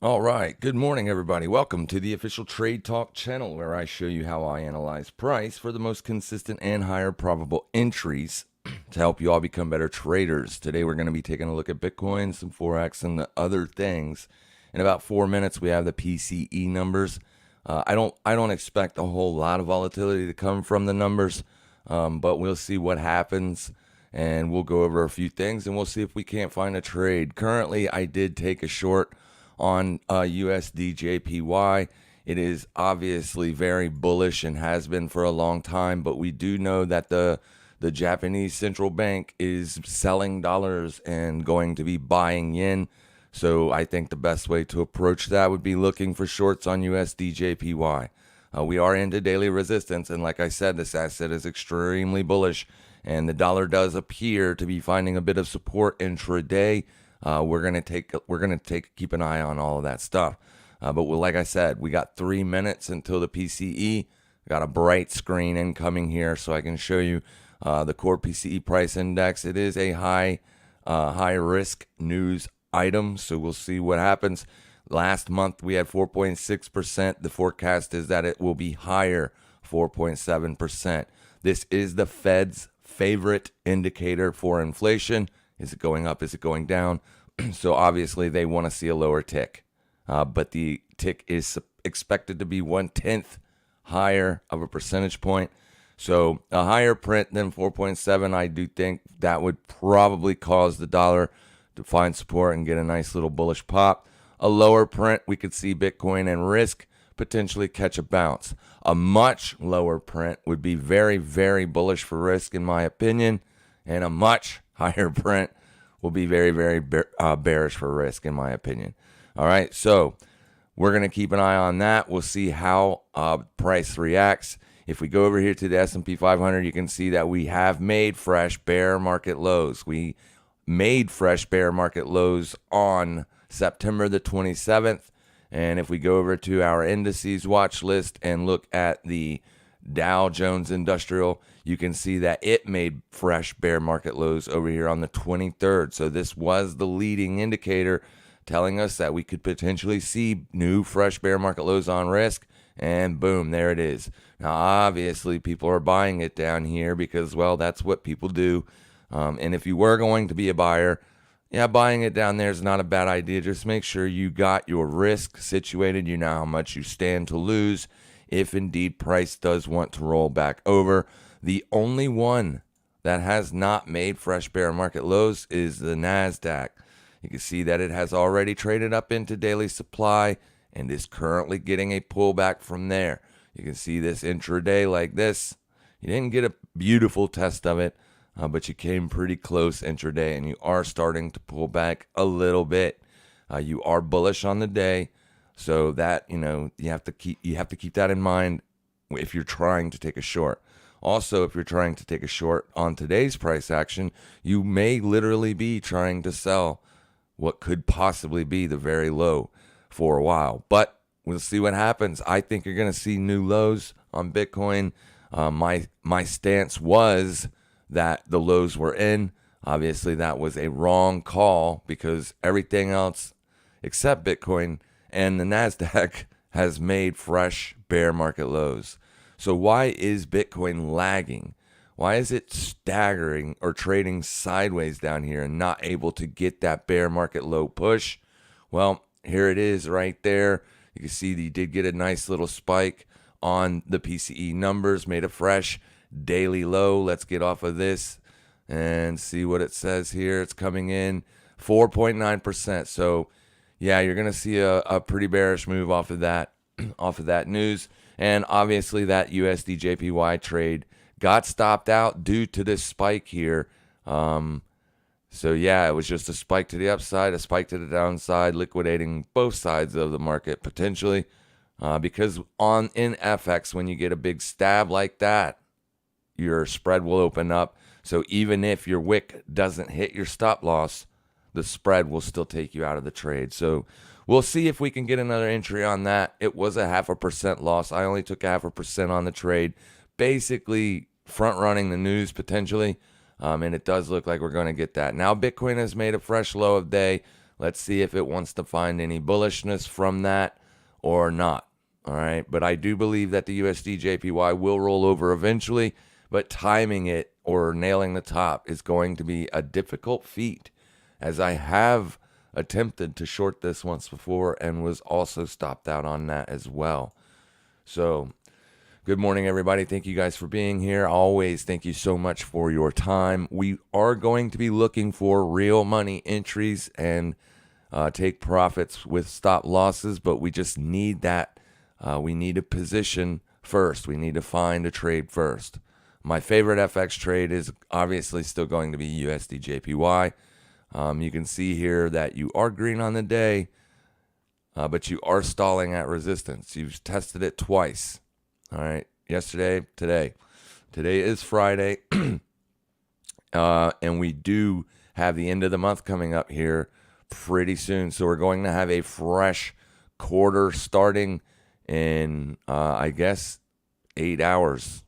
All right. Good morning, everybody. Welcome to the official Trade Talk channel, where I show you how I analyze price for the most consistent and higher probable entries to help you all become better traders. Today, we're going to be taking a look at Bitcoin, some Forex, and the other things. In about 4 minutes, we have the PCE numbers. I don't expect a whole lot of volatility to come from the numbers, but we'll see what happens. And we'll go over a few things, and we'll see if we can't find a trade. Currently, I did take a short on USD JPY. It is obviously very bullish and has been for a long time, but we do know that the Japanese central bank is selling dollars and going to be buying yen. So I think the best way to approach that would be looking for shorts on USD JPY. We are into daily resistance, and like I said, this asset is extremely bullish, and the dollar does appear to be finding a bit of support intraday. We're gonna keep an eye on all of that stuff. But like I said, we got 3 minutes until the PCE. Got a bright screen incoming here, so I can show you the core PCE price index. It is a high risk news item, so we'll see what happens. Last month we had 4.6%. The forecast is that it will be higher, 4.7%. This is the Fed's favorite indicator for inflation. Is it going up? Is it going down? So obviously they want to see a lower tick. But the tick is expected to be 1/10 higher of a percentage point. So a higher print than 4.7, I do think that would probably cause the dollar to find support and get a nice little bullish pop. A lower print, we could see Bitcoin and risk potentially catch a bounce. A much lower print would be very, very bullish for risk, in my opinion, and a much higher print will be very, very bearish for risk, in my opinion. All right, so we're going to keep an eye on that. We'll see how price reacts. If we go over here to the S&P 500, you can see that we have made fresh bear market lows. We made fresh bear market lows on September the 27th. And if we go over to our indices watch list and look at the Dow Jones Industrial, you can see that it made fresh bear market lows over here on the 23rd. So this was the leading indicator telling us that we could potentially see new fresh bear market lows on risk. And boom, there it is. Now, obviously, people are buying it down here because, well, that's what people do. And if you were going to be a buyer, yeah, buying it down there is not a bad idea. Just make sure you got your risk situated. You know how much you stand to lose if indeed price does want to roll back over. The only one that has not made fresh bear market lows is the NASDAQ. You can see that it has already traded up into daily supply and is currently getting a pullback from there. You can see this intraday like this. You didn't get a beautiful test of it, but you came pretty close intraday, and you are starting to pull back a little bit. You are bullish on the day, so that you have to keep that in mind if you're trying to take a short. Also, if you're trying to take a short on today's price action, you may literally be trying to sell what could possibly be the very low for a while. But we'll see what happens. I think you're going to see new lows on Bitcoin. My stance was that the lows were in. Obviously, that was a wrong call because everything else except Bitcoin and the NASDAQ has made fresh bear market lows. So why is Bitcoin lagging? Why is it staggering or trading sideways down here and not able to get that bear market low push? Well, here it is right there. You can see that you did get a nice little spike on the PCE numbers, made a fresh daily low. Let's get off of this and see what it says here. It's coming in 4.9%. So yeah, you're going to see a pretty bearish move off of that news. And obviously that USD JPY trade got stopped out due to this spike here. So yeah, it was just a spike to the upside, a spike to the downside, liquidating both sides of the market potentially. Because in FX, when you get a big stab like that, your spread will open up. So even if your wick doesn't hit your stop loss, the spread will still take you out of the trade. So we'll see if we can get another entry on that. It was a 0.5% loss. I only took 0.5% on the trade, basically front running the news potentially. And it does look like we're going to get that. Now Bitcoin has made a fresh low of day. Let's see if it wants to find any bullishness from that or not. All right. But I do believe that the USD JPY will roll over eventually, but timing it or nailing the top is going to be a difficult feat, as I have attempted to short this once before and was also stopped out on that as well. So good morning, everybody. Thank you guys for being here. Always thank you so much for your time. We are going to be looking for real money entries and take profits with stop losses, but we just need that. We need a position first. We need to find a trade first. My favorite FX trade is obviously still going to be USD JPY. You can see here that you are green on the day, but you are stalling at resistance. You've tested it twice. All right. Yesterday, today. Today is Friday. And we do have the end of the month coming up here pretty soon. So we're going to have a fresh quarter starting in, I guess, 8 hours.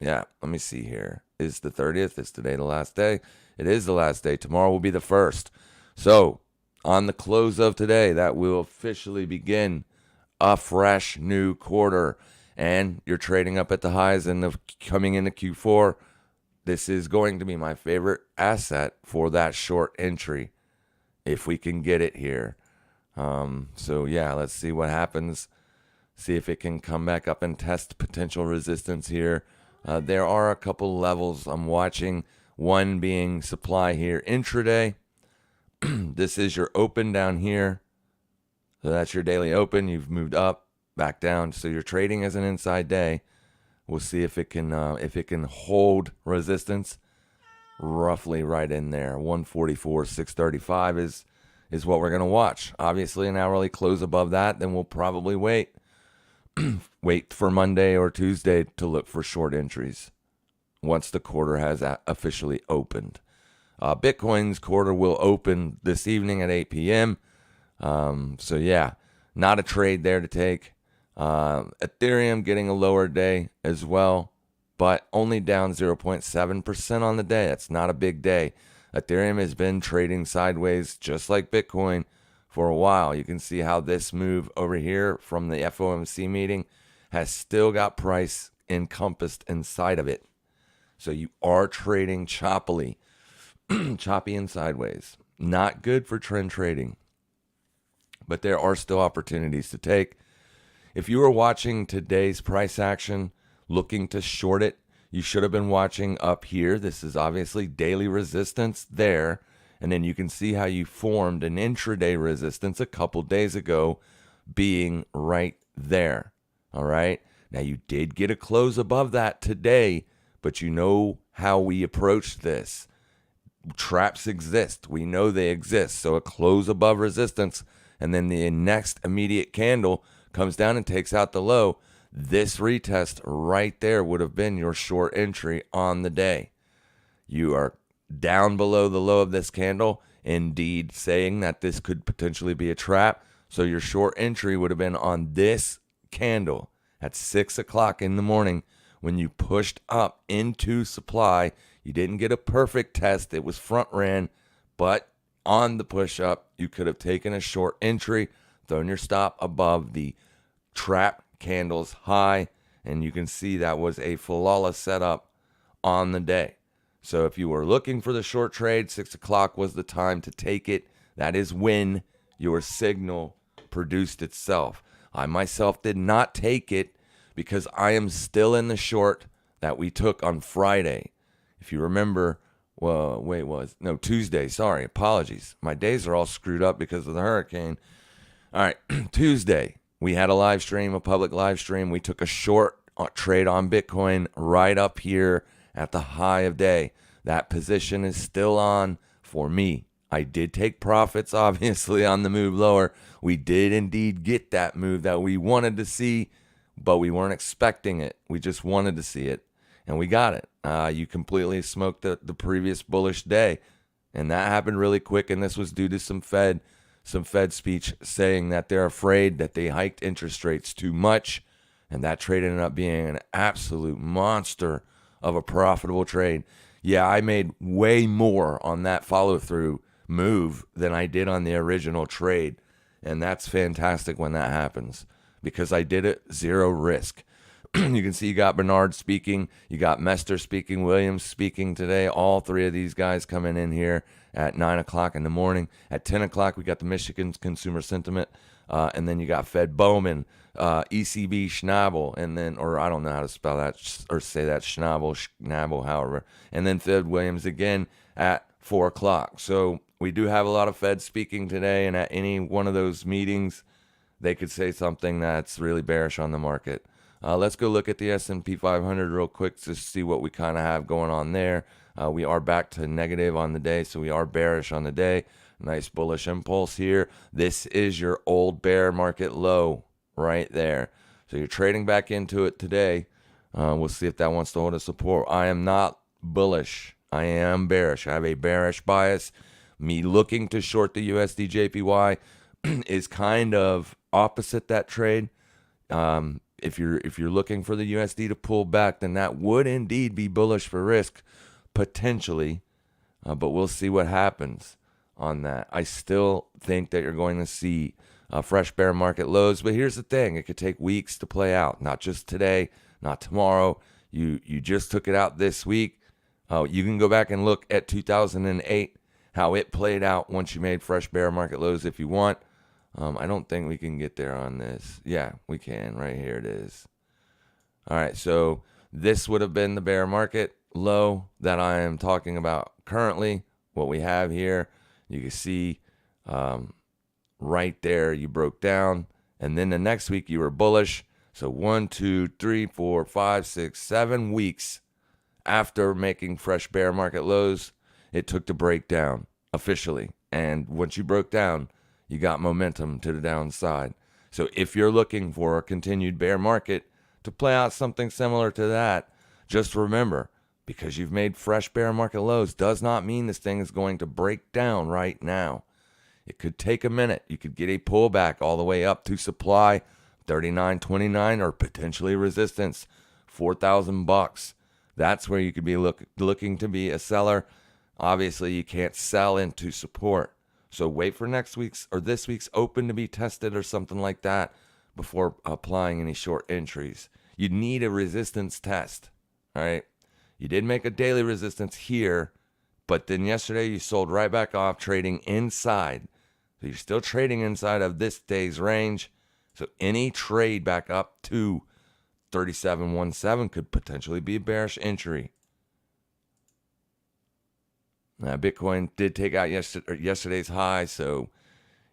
Yeah, let me see here. It's the 30th. Is today the last day? It is the last day. Tomorrow will be the first. So on the close of today, that will officially begin a fresh new quarter. And you're trading up at the highs and coming into Q4. This is going to be my favorite asset for that short entry, if we can get it here. So yeah, let's see what happens. See if it can come back up and test potential resistance here. There are a couple levels I'm watching, one being supply here intraday. This is your open down here. So that's your daily open. You've moved up, back down. So you're trading as an inside day. We'll see if it can hold resistance roughly right in there. 144, 635 is what we're going to watch. Obviously, an hourly close above that, then we'll probably wait. Wait for Monday or Tuesday to look for short entries once the quarter has officially opened. Bitcoin's quarter will open this evening at 8 p.m. So yeah, not a trade there to take. Ethereum getting a lower day as well, but only down 0.7% on the day. That's not a big day. Ethereum has been trading sideways just like Bitcoin for a while. You can see how this move over here from the FOMC meeting has still got price encompassed inside of it. So you are trading choppily, choppy and sideways. Not good for trend trading, but there are still opportunities to take. If you were watching today's price action, looking to short it, you should have been watching up here. This is obviously daily resistance there. And then you can see how you formed an intraday resistance a couple days ago being right there. All right. Now you did get a close above that today, but you know how we approach this. Traps exist. We know they exist. So a close above resistance, and then the next immediate candle comes down and takes out the low. This retest right there would have been your short entry on the day. You are down below the low of this candle, indeed saying that this could potentially be a trap. So your short entry would have been on this candle at 6 o'clock in the morning when you pushed up into supply. You didn't get a perfect test. It was front ran, but on the push up, you could have taken a short entry, thrown your stop above the trap candle's high, and you can see that was a flawless setup on the day. So if you were looking for the short trade, 6 o'clock was the time to take it. That is when your signal produced itself. I myself did not take it because I am still in the short that we took on Friday. If you remember, Tuesday. Sorry, apologies. My days are all screwed up because of the hurricane. All right, Tuesday, we had a live stream, a public live stream. We took a short trade on Bitcoin right up here at the high of day. That position is still on for me. I did take profits, obviously, on the move lower. We did indeed get that move that we wanted to see, but we weren't expecting it. We just wanted to see it, and we got it. You completely smoked the previous bullish day, and that happened really quick, and this was due to some Fed speech saying that they're afraid that they hiked interest rates too much, and that trade ended up being an absolute monster of a profitable trade. Yeah, I made way more on that follow-through move than I did on the original trade. And that's fantastic when that happens because I did it zero risk. You can see you got Bernard speaking, you got Mester speaking, Williams speaking today. All three of these guys coming in here at 9 o'clock in the morning. At 10 o'clock, we got the Michigan Consumer Sentiment. And then you got Fed Bowman, ECB Schnabel, and then, or I don't know how to spell that or say that, Schnabel, however. And then Fed Williams again at 4 o'clock. So we do have a lot of Fed speaking today, and at any one of those meetings, they could say something that's really bearish on the market. Let's go look at the S&P 500 real quick to see what we kind of have going on there. We are back to negative on the day, so we are bearish on the day. Nice bullish impulse here. This is your old bear market low right there. So you're trading back into it today. We'll see if that wants to hold a support. I am not bullish. I am bearish. I have a bearish bias. Me looking to short the USD JPY is kind of opposite that trade. If you're looking for the USD to pull back, then that would indeed be bullish for risk, potentially. But we'll see what happens on that. I still think that you're going to see fresh bear market lows. But here's the thing. It could take weeks to play out. Not just today, not tomorrow. You just took it out this week. You can go back and look at 2008, how it played out once you made fresh bear market lows if you want. I don't think we can get there on this. Yeah, we can. Right here it is. All right, so this would have been the bear market low that I am talking about currently. What we have here, you can see right there you broke down. And then the next week you were bullish. So 1, 2, 3, 4, 5, 6, 7 weeks after making fresh bear market lows, it took to break down officially. And once you broke down, you got momentum to the downside. So if you're looking for a continued bear market to play out something similar to that, just remember, because you've made fresh bear market lows does not mean this thing is going to break down right now. It could take a minute. You could get a pullback all the way up to supply, 39.29, or potentially resistance, $4,000. That's where you could be looking to be a seller. Obviously, you can't sell into support. So wait for next week's or this week's open to be tested or something like that before applying any short entries. You need a resistance test, all right? You did make a daily resistance here, but then yesterday you sold right back off trading inside. So you're still trading inside of this day's range. So any trade back up to 37.17 could potentially be a bearish entry. Bitcoin did take out yesterday's high, so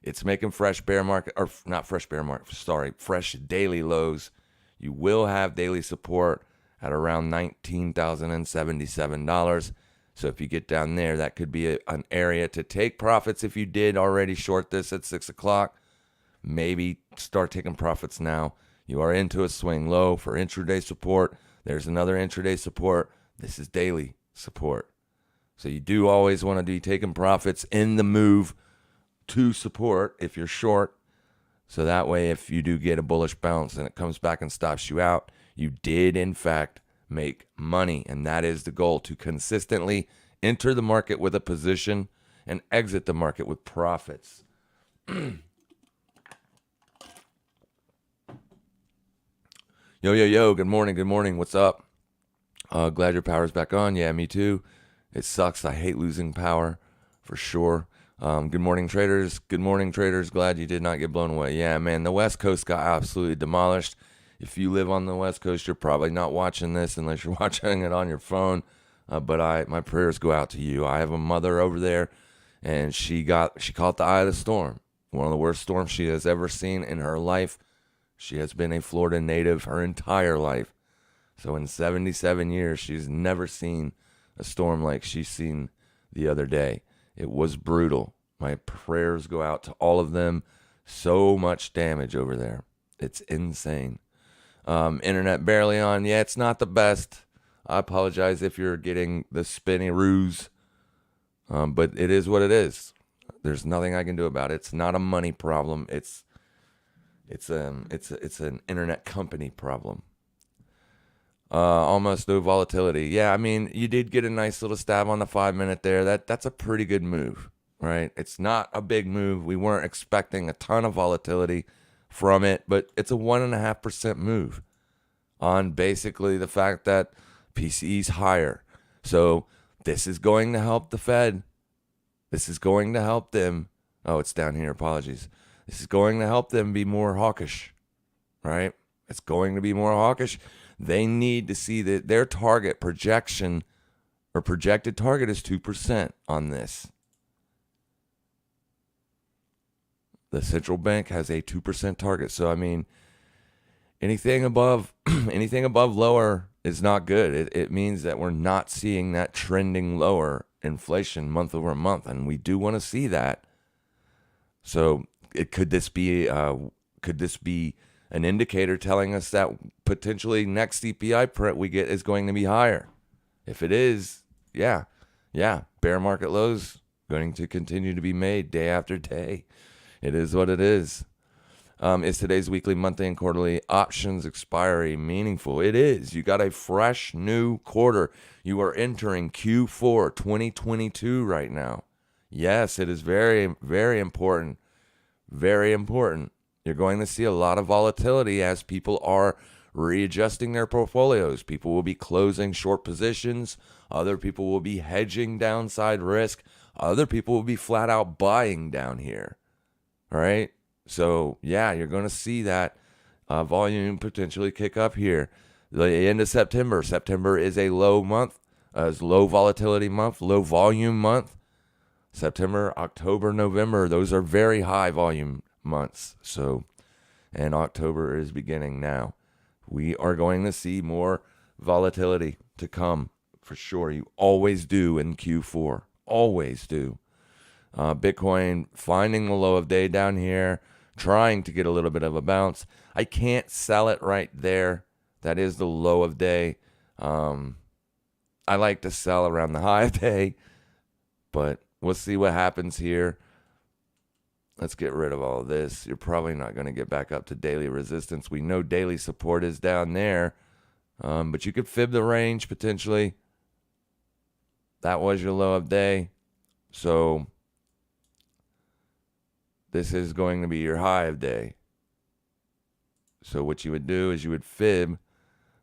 it's making fresh bear market, or not fresh bear market, sorry, fresh daily lows. You will have daily support at around $19,077. So if you get down there, that could be an area to take profits if you did already short this at 6 o'clock. Maybe start taking profits now. You are into a swing low for intraday support. There's another intraday support. This is daily support. So you do always want to be taking profits in the move to support if you're short. So that way, if you do get a bullish bounce and it comes back and stops you out, you did, in fact, make money. And that is the goal, to consistently enter the market with a position and exit the market with profits. Yo, good morning. What's up? Glad your power's back on. Yeah, me too. It sucks. I hate losing power, for sure. Good morning, traders. Glad you did not get blown away. Yeah, man, the West Coast got absolutely demolished. If you live on the West Coast, you're probably not watching this unless you're watching it on your phone. But my prayers go out to you. I have a mother over there, and she caught the eye of the storm. One of the worst storms she has ever seen in her life. She has been a Florida native her entire life. So in 77 years, she's never seen a storm like she's seen the other day. It was brutal. My prayers go out to all of them. So much damage over there. It's insane. Internet barely on. Yeah, it's not the best. I apologize if you're getting the spinny ruse. But it is what it is. There's nothing I can do about it. It's not a money problem. It's an internet company problem. Almost no volatility. Yeah, I mean, you did get a nice little stab on the 5 minute there. That's a pretty good move. right? It's not a big move. We weren't expecting a ton of volatility from it, but it's a 1.5% move on basically the fact that PCE's higher. So this is going to help the Fed. This is going to help them. Oh, it's down here. Apologies. This is going to help them be more hawkish, right? It's going to be more hawkish. They need to see that their target projection or projected target is 2% on this. The central bank has a 2% target. So, I mean, anything above lower is not good. It means that we're not seeing that trending lower inflation month over month, and we do want to see that. So, could this be an indicator telling us that potentially next CPI print we get is going to be higher? If it is, yeah, bear market lows going to continue to be made day after day. It is what it is. Is today's weekly, monthly, and quarterly options expiry meaningful? It is. You got a fresh new quarter. You are entering Q4 2022 right now. Yes, it is very, very important. Very important. You're going to see a lot of volatility as people are readjusting their portfolios. People will be closing short positions. Other people will be hedging downside risk. Other people will be flat out buying down here. All right. So, yeah, you're going to see that volume potentially kick up here. The end of September. September is a low month, low volatility month, low volume month. September, October, November, those are very high volume months. So, and October is beginning now. We are going to see more volatility to come for sure. You always do in Q4. Always do. Bitcoin finding the low of day down here, trying to get a little bit of a bounce. I can't sell it right there. That is the low of day. I like to sell around the high of day, but we'll see what happens here. Let's get rid of all of this. You're probably not going to get back up to daily resistance. We know daily support is down there, but you could fib the range potentially. That was your low of day. So this is going to be your high of day. So what you would do is you would fib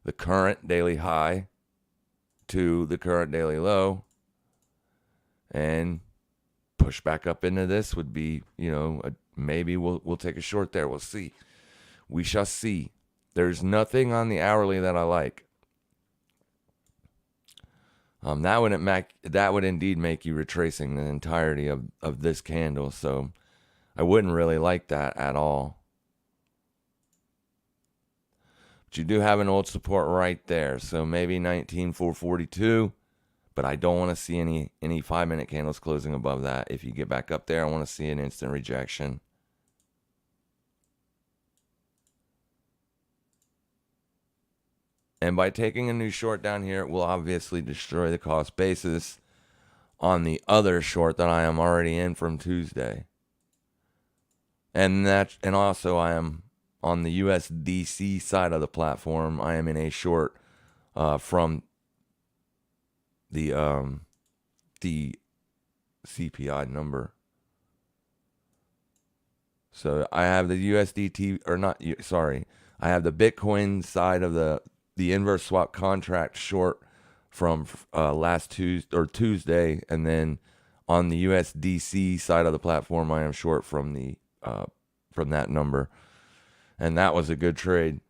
the current daily high to the current daily low and push back up into this would be, maybe we'll take a short there. We'll see. We shall see. There's nothing on the hourly that I like. That would indeed make you retracing the entirety of this candle. So I wouldn't really like that at all. But you do have an old support right there. So maybe 19,442. But I don't want to see any 5-minute candles closing above that. If you get back up there, I want to see an instant rejection. And by taking a new short down here, it will obviously destroy the cost basis on the other short that I am already in from Tuesday. And also I am on the USDC side of the platform. I am in a short from the CPI number. So I have the USDT I have the Bitcoin side of the inverse swap contract short from last Tuesday, and then on the USDC side of the platform, I am short from that number, and that was a good trade,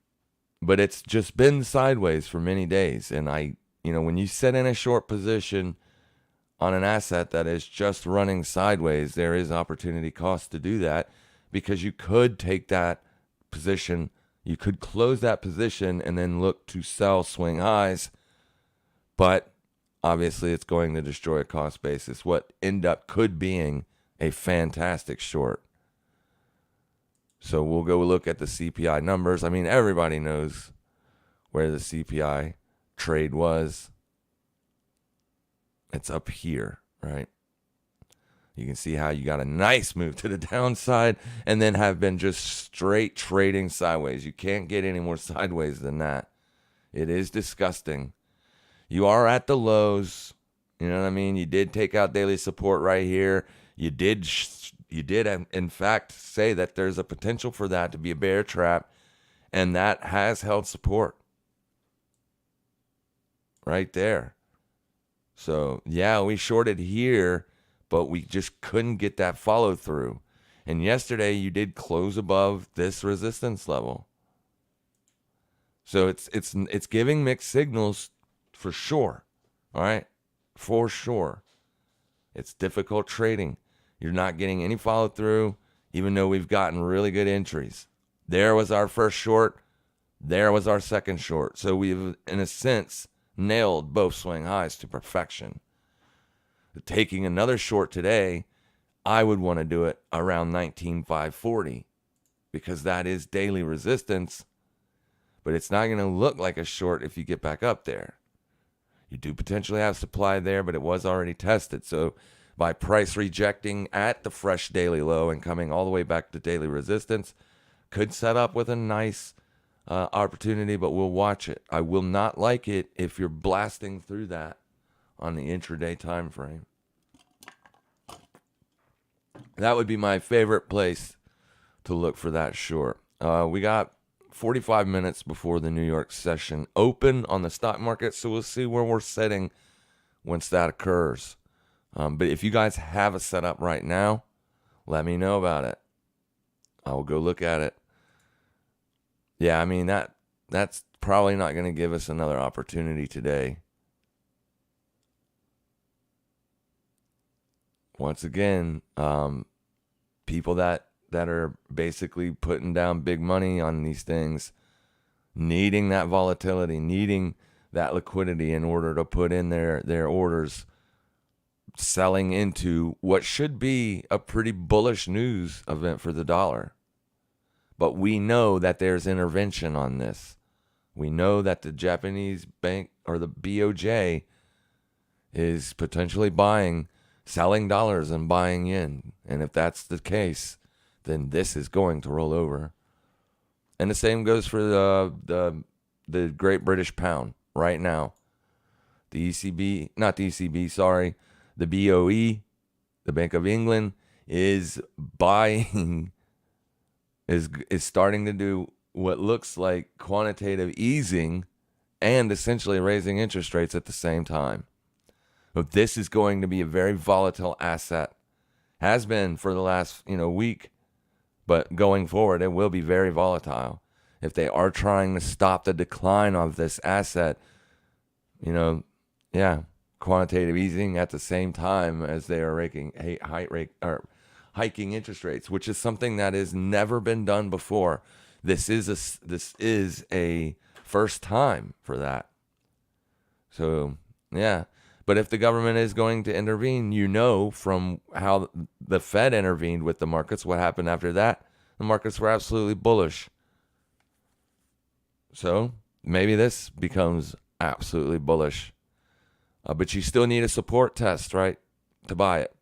but it's just been sideways for many days, and when you set in a short position on an asset that is just running sideways, there is opportunity cost to do that, because you could take that position, you could close that position and then look to sell swing highs, but obviously it's going to destroy a cost basis, what end up could being a fantastic short. So we'll go look at the CPI numbers. I mean, everybody knows where the CPI trade was. It's up here, right? You can see how you got a nice move to the downside and then have been just straight trading sideways. You can't get any more sideways than that. It is disgusting. You are at the lows. You know what I mean? You did take out daily support right here. You did in fact say that there's a potential for that to be a bear trap, and that has held support right there. So, yeah, we shorted here, but we just couldn't get that follow through. And yesterday you did close above this resistance level. So it's giving mixed signals for sure. All right? For sure. It's difficult trading. You're not getting any follow through, even though we've gotten really good entries. There was our first short. There was our second short. So we've, in a sense, nailed both swing highs to perfection. Taking another short today, I would want to do it around 19,540 because that is daily resistance, but it's not going to look like a short if you get back up there. You do potentially have supply there, but it was already tested. So by price rejecting at the fresh daily low and coming all the way back to daily resistance, could set up with a nice opportunity, but we'll watch it. I will not like it if you're blasting through that on the intraday time frame. That would be my favorite place to look for that short. We got 45 minutes before the New York session open on the stock market, so we'll see where we're sitting once that occurs. But if you guys have a setup right now, let me know about it. I will go look at it. Yeah, I mean, that's probably not going to give us another opportunity today. Once again, people that are basically putting down big money on these things, needing that volatility, needing that liquidity in order to put in their orders, selling into what should be a pretty bullish news event for the dollar. But we know that there's intervention on this. We know that the Japanese bank or the BOJ is potentially selling dollars and buying yen. And if that's the case, then this is going to roll over. And the same goes for the Great British Pound right now. The ECB, not the ECB, sorry, the BOE, the Bank of England, is buying, is starting to do what looks like quantitative easing and essentially raising interest rates at the same time. But this is going to be a very volatile asset. Has been for the last week, but going forward it will be very volatile. If they are trying to stop the decline of this asset, quantitative easing at the same time as they are hiking interest rates, which is something that has never been done before. This is a first time for that. So yeah. But if the government is going to intervene, from how the Fed intervened with the markets, what happened after that, the markets were absolutely bullish. So maybe this becomes absolutely bullish. But you still need a support test, right, to buy it.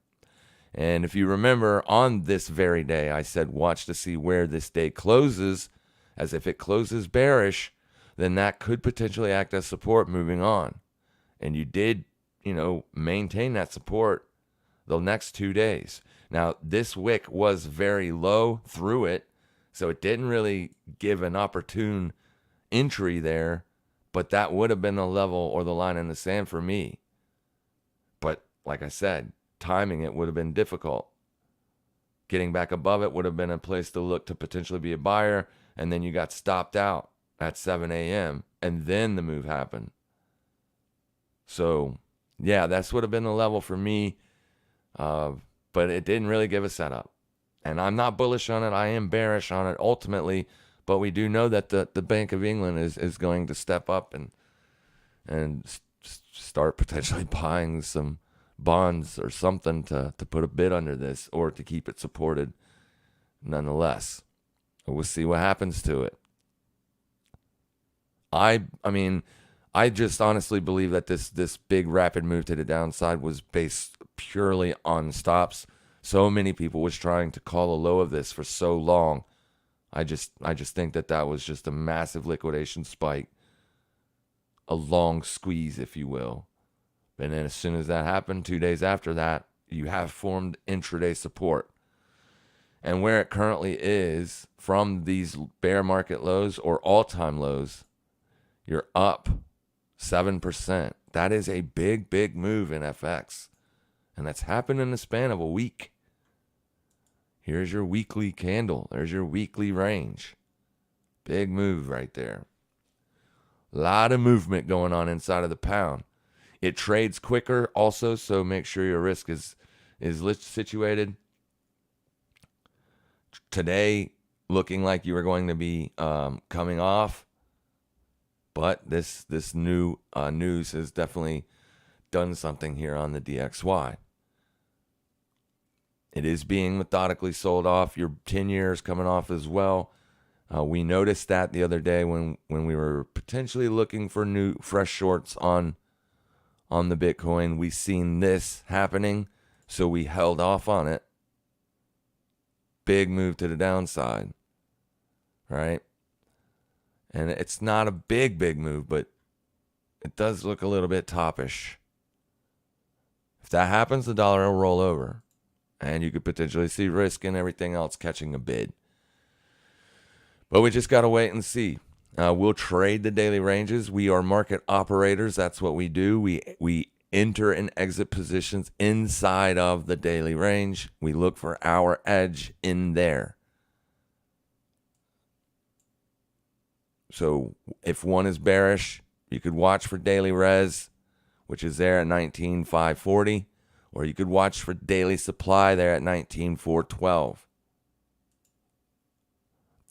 And if you remember, on this very day, I said watch to see where this day closes, as if it closes bearish, then that could potentially act as support moving on. And you did maintain that support the next 2 days. Now, this wick was very low through it, so it didn't really give an opportune entry there, but that would have been the level or the line in the sand for me. But like I said, timing it would have been difficult. Getting back above it would have been a place to look to potentially be a buyer, and then you got stopped out at 7 a.m., and then the move happened. So yeah, that's would have been the level for me, but it didn't really give a setup. And I'm not bullish on it. I am bearish on it ultimately, but we do know that the Bank of England is going to step up and start potentially buying some bonds or something to put a bid under this or to keep it supported nonetheless. We'll see what happens to it. I mean, I just honestly believe that this big rapid move to the downside was based purely on stops. So many people was trying to call a low of this for so long. I just think that was just a massive liquidation spike, a long squeeze, if you will. And then as soon as that happened, 2 days after that, you have formed intraday support. And where it currently is from these bear market lows or all-time lows, you're up 7%. That is a big, big move in FX. And that's happened in the span of a week. Here's your weekly candle. There's your weekly range. Big move right there. A lot of movement going on inside of the pound. It trades quicker also, so make sure your risk is situated. Today, looking like you were going to be coming off, but this new news has definitely done something here on the DXY. It is being methodically sold off. Your 10-year is coming off as well. We noticed that the other day when we were potentially looking for new fresh shorts on the Bitcoin. We seen this happening, so we held off on it. Big move to the downside, right? And it's not a big move, but it does look a little bit toppish. If that happens, the dollar will roll over, and you could potentially see risk and everything else catching a bid. But we just got to wait and see. We'll trade the daily ranges. We are market operators. That's what we do. We enter and exit positions inside of the daily range. We look for our edge in there. So if one is bearish, you could watch for daily res, which is there at 19,540, or you could watch for daily supply there at 19,412.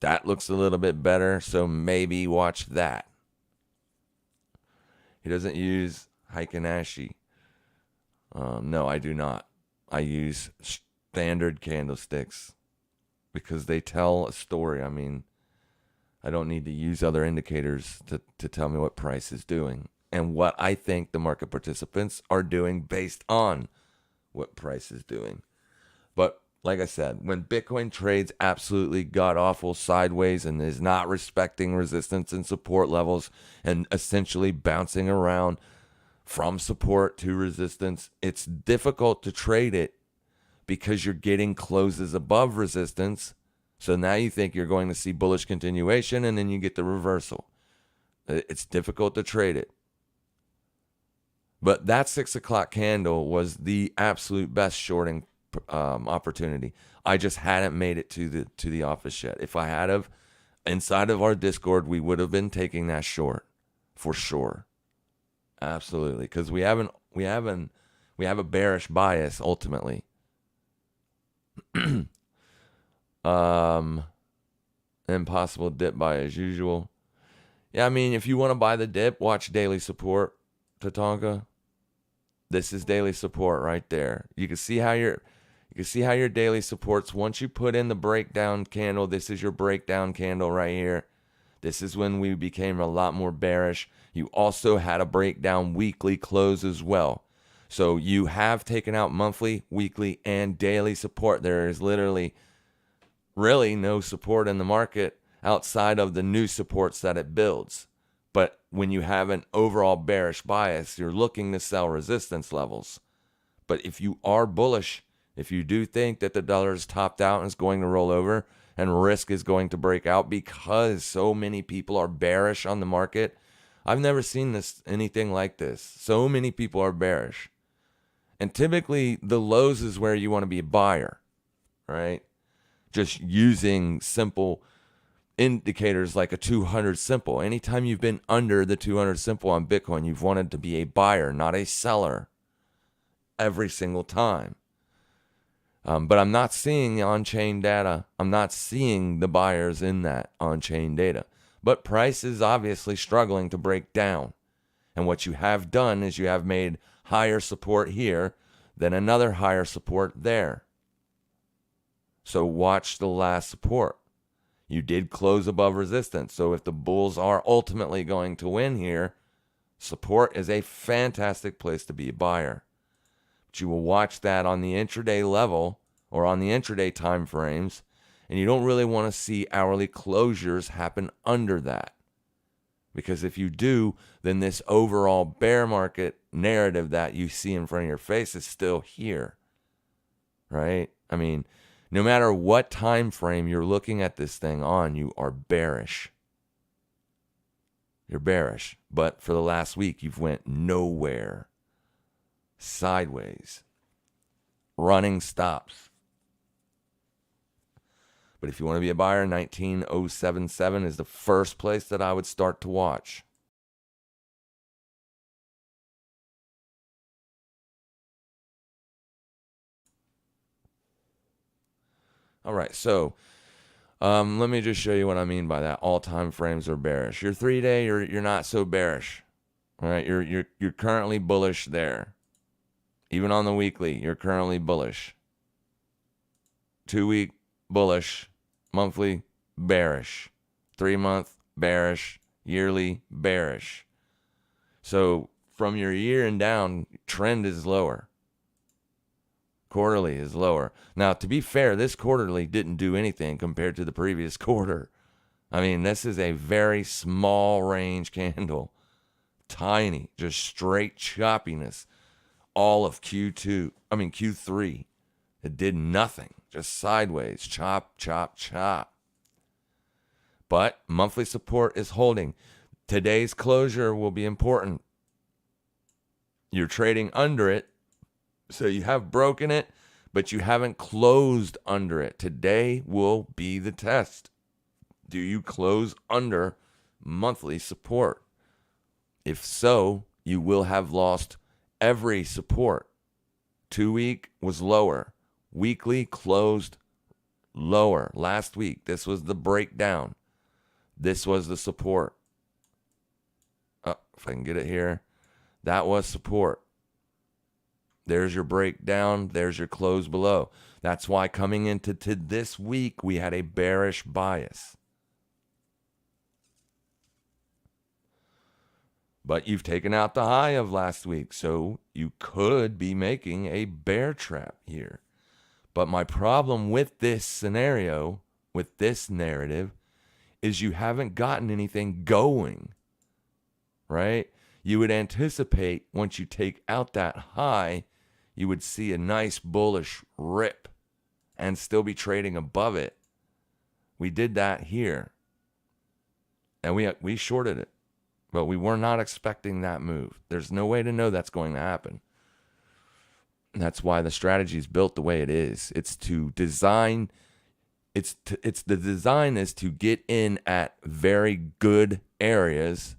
That looks a little bit better, so maybe watch that. He doesn't use Heikin-Ashi. No, I do not. I use standard candlesticks because they tell a story. I mean, I don't need to use other indicators to tell me what price is doing and what I think the market participants are doing based on what price is doing. But like I said, when Bitcoin trades absolutely god-awful sideways and is not respecting resistance and support levels and essentially bouncing around from support to resistance, it's difficult to trade it because you're getting closes above resistance. So now you think you're going to see bullish continuation, and then you get the reversal. It's difficult to trade it. But that 6 o'clock candle was the absolute best shorting opportunity. I just hadn't made it to the office yet. If I had have, inside of our Discord, we would have been taking that short for sure. Absolutely, because we have a bearish bias ultimately. Impossible dip buy as usual. Yeah, I mean, if you want to buy the dip, watch daily support, Tatanka. This is daily support right there. You can see how your daily supports. Once you put in the breakdown candle, this is your breakdown candle right here. This is when we became a lot more bearish. You also had a breakdown weekly close as well. So you have taken out monthly, weekly, and daily support. There is literally really no support in the market outside of the new supports that it builds. But when you have an overall bearish bias, you're looking to sell resistance levels. But if you are bullish, if you do think that the dollar is topped out and is going to roll over and risk is going to break out because so many people are bearish on the market, I've never seen anything like this. So many people are bearish. And typically the lows is where you want to be a buyer, right? Just using simple indicators like a 200 simple. Anytime you've been under the 200 simple on Bitcoin, you've wanted to be a buyer, not a seller, every single time. But I'm not seeing on-chain data. I'm not seeing the buyers in that on-chain data. But price is obviously struggling to break down. And what you have done is you have made higher support here, then another higher support there. So watch the last support. You did close above resistance. So if the bulls are ultimately going to win here, support is a fantastic place to be a buyer. But you will watch that on the intraday level or on the intraday time frames, and you don't really want to see hourly closures happen under that. Because if you do, then this overall bear market narrative that you see in front of your face is still here, right? I mean, no matter what time frame you're looking at this thing on, you are bearish. You're bearish. But for the last week, you've went nowhere. Sideways. Running stops. But if you want to be a buyer, 19077 is the first place that I would start to watch. All right, so let me just show you what I mean by that. All time frames are bearish. Your 3-day, you're not so bearish. All right, you're currently bullish there. Even on the weekly, you're currently bullish. 2-week bullish, monthly bearish, 3-month bearish, yearly bearish. So from your year and down, trend is lower. Quarterly is lower. Now, to be fair, this quarterly didn't do anything compared to the previous quarter. I mean, this is a very small range candle. Tiny, just straight choppiness. All of Q3. It did nothing. Just sideways. Chop, chop, chop. But monthly support is holding. Today's closure will be important. You're trading under it. So you have broken it, but you haven't closed under it. Today will be the test. Do you close under monthly support? If so, you will have lost every support. 2-week was lower. Weekly closed lower. Last week, this was the breakdown. This was the support. If I can get it here. That was support. There's your breakdown. There's your close below. That's why coming into this week, we had a bearish bias. But you've taken out the high of last week, so you could be making a bear trap here. But my problem with this scenario, with this narrative, is you haven't gotten anything going, right? You would anticipate once you take out that high, you would see a nice bullish rip and still be trading above it. We did that here. And we shorted it. But we were not expecting that move. There's no way to know that's going to happen. And that's why the strategy is built the way it is. It's to design. The design is to get in at very good areas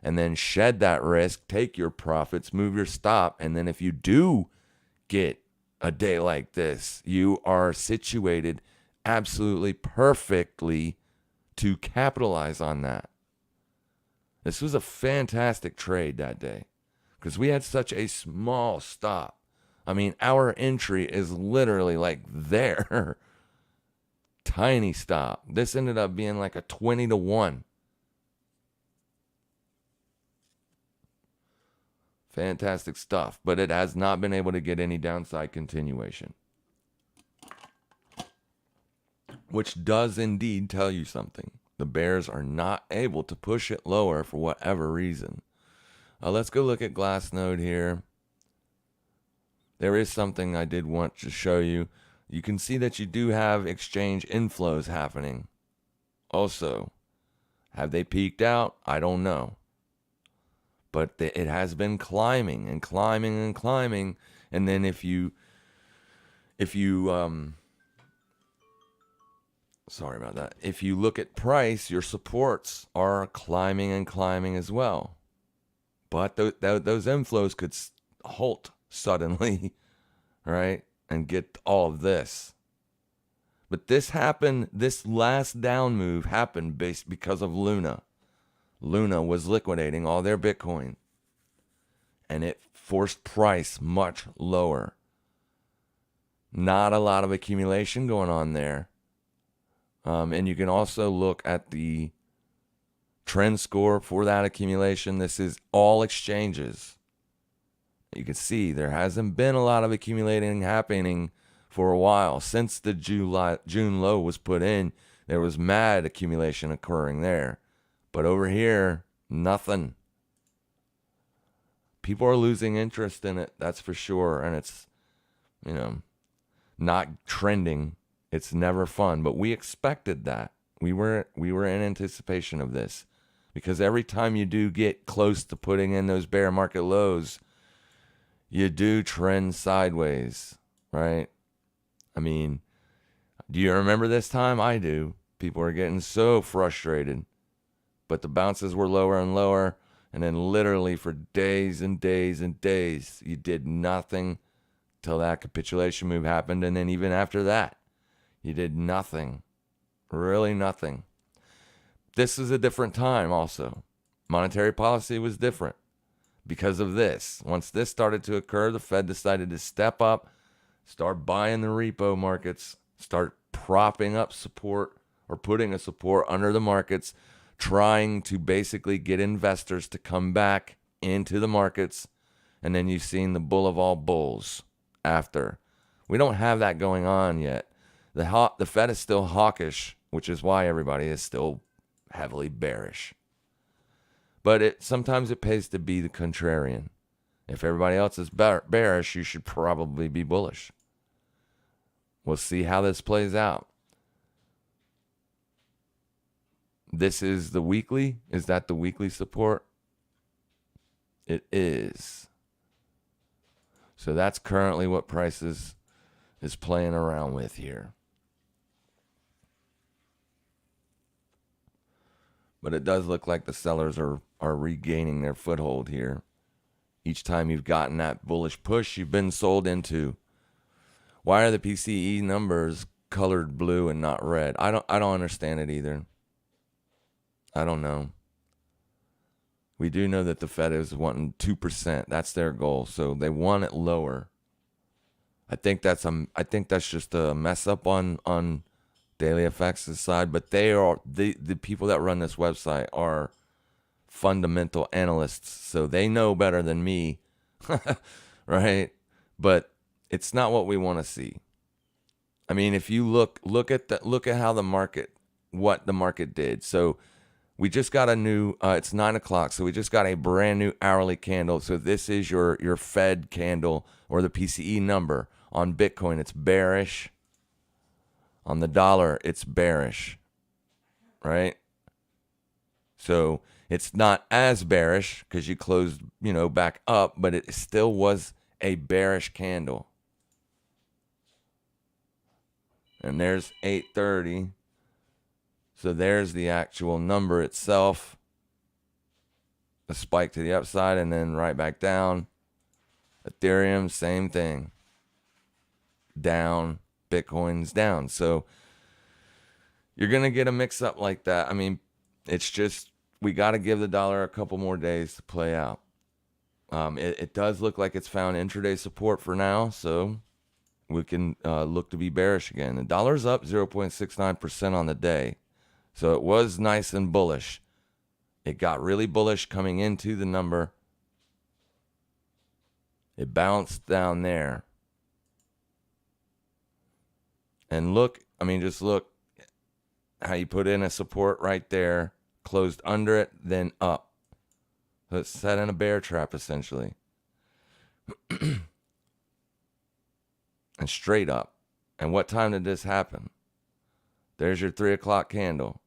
and then shed that risk, take your profits, move your stop. And then if you do get a day like this, you are situated absolutely perfectly to capitalize on that. This was a fantastic trade that day because we had such a small stop. I mean, our entry is literally like there. Tiny stop. This ended up being like a 20-1. Fantastic stuff, but it has not been able to get any downside continuation. Which does indeed tell you something. The bears are not able to push it lower for whatever reason. Let's go look at Glassnode here. There is something I did want to show you. You can see that you do have exchange inflows happening. Also, have they peaked out? I don't know. But it has been climbing and climbing and climbing. And then if you sorry about that. If you look at price, your supports are climbing and climbing as well. But those inflows could halt suddenly, right? And get all of this. But this last down move happened because of Luna. Luna was liquidating all their Bitcoin. And it forced price much lower. Not a lot of accumulation going on there. And you can also look at the trend score for that accumulation. This is all exchanges. You can see there hasn't been a lot of accumulating happening for a while. Since the June low was put in, there was mad accumulation occurring there. But over here, nothing. people are losing interest in it. That's for sure. And it's, not trending. It's never fun, but we expected that. We were in anticipation of this, because every time you do get close to putting in those bear market lows, you do trend sideways, right? I mean, do you remember this time? I do. People were getting so frustrated, but the bounces were lower and lower, and then literally for days and days and days, you did nothing till that capitulation move happened, and then even after that, you did nothing. Really nothing. This is a different time also. Monetary policy was different because of this. Once this started to occur, the Fed decided to step up, start buying the repo markets, start propping up support or putting a support under the markets, trying to basically get investors to come back into the markets. And then you've seen the bull of all bulls after. We don't have that going on yet. The Fed is still hawkish, which is why everybody is still heavily bearish. But sometimes it pays to be the contrarian. If everybody else is bearish, you should probably be bullish. We'll see how this plays out. This is the weekly. Is that the weekly support? It is. So that's currently what prices is playing around with here. But it does look like the sellers are regaining their foothold here. Each time you've gotten that bullish push, you've been sold into. Why are the PCE numbers colored blue and not red? I don't understand it either. I don't know. We do know that the Fed is wanting 2%. That's their goal. So they want it lower. I think that's just a mess up on Daily FX's side, but they are the people that run this website are fundamental analysts, so they know better than me, right? But it's not what we want to see. I mean, if you look at how what the market did. So we just got a new. It's 9 o'clock, so we just got a brand new hourly candle. So this is your Fed candle or the PCE number on Bitcoin. It's bearish. On the dollar, it's bearish, right? So it's not as bearish because you closed, back up, but it still was a bearish candle. And there's 830. So there's the actual number itself. A spike to the upside and then right back down. Ethereum, same thing. Down. Bitcoin's down. So you're going to get a mix up like that. I mean, it's just, we got to give the dollar a couple more days to play out. It does look like it's found intraday support for now. So we can look to be bearish again. The dollar's up 0.69% on the day. So it was nice and bullish. It got really bullish coming into the number. It bounced down there. And just look how you put in a support right there, closed under it, then up. So it's set in a bear trap, essentially. And straight up. And what time did this happen? There's your 3 o'clock candle.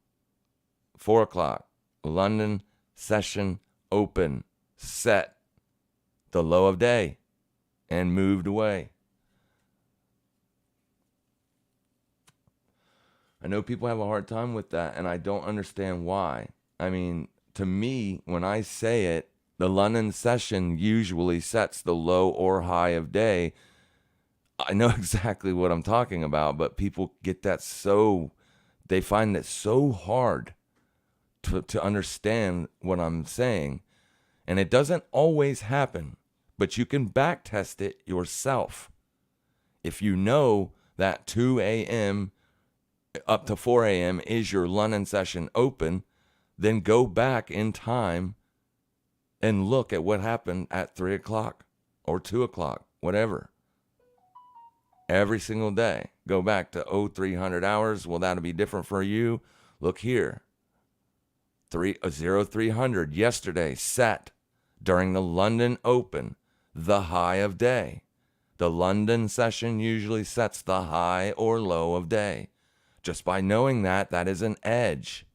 4 o'clock. London session open. Set. The low of day. And moved away. I know people have a hard time with that, and I don't understand why. I mean, to me, when I say it, the London session usually sets the low or high of day. I know exactly what I'm talking about, but people get that they find it so hard to understand what I'm saying. And it doesn't always happen, but you can back test it yourself. If you know that 2 a.m. up to 4 a.m. is your London session open, then go back in time and look at what happened at 3 o'clock or 2 o'clock, whatever. Every single day. Go back to 0300 hours. Well, that'll be different for you. Look here. 0300 yesterday set during the London Open, the high of day. The London session usually sets the high or low of day. Just by knowing that, that is an edge.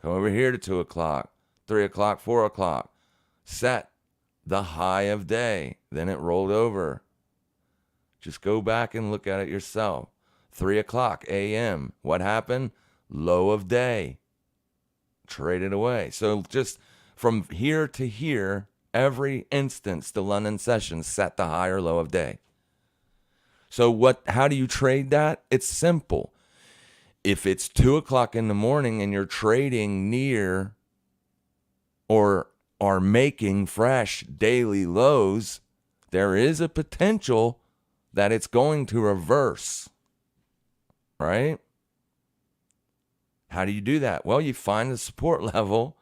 Come over here to 2 o'clock, 3 o'clock, 4 o'clock. Set the high of day. Then it rolled over. Just go back and look at it yourself. 3 o'clock a.m. What happened? Low of day. Traded away. So just from here to here, every instance, the London session set the high or low of day. So how do you trade that? It's simple. If it's 2 o'clock in the morning and you're trading near or are making fresh daily lows, there is a potential that it's going to reverse, right? How do you do that? Well, you find the support level,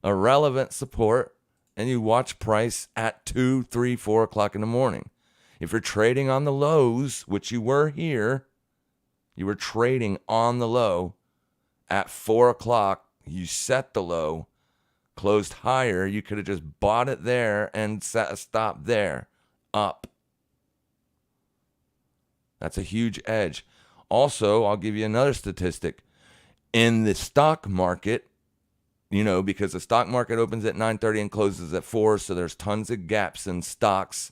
a relevant support, and you watch price at 2, 3, 4 o'clock in the morning. If you're trading on the lows, which you were here, you were trading on the low at 4 o'clock, you set the low, closed higher, you could have just bought it there and set a stop there, up. That's a huge edge. Also, I'll give you another statistic. In the stock market, because the stock market opens at 9:30 and closes at 4, so there's tons of gaps in stocks.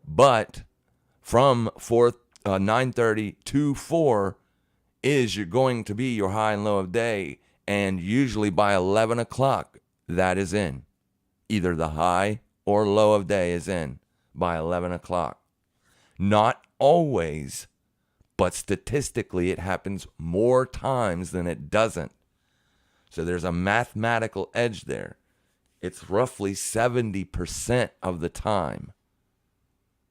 But from 9:30 to 4 is you're going to be your high and low of day, and usually by 11 o'clock, that is in. Either the high or low of day is in by 11 o'clock. Not always, but statistically it happens more times than it doesn't. So there's a mathematical edge there. It's roughly 70% of the time.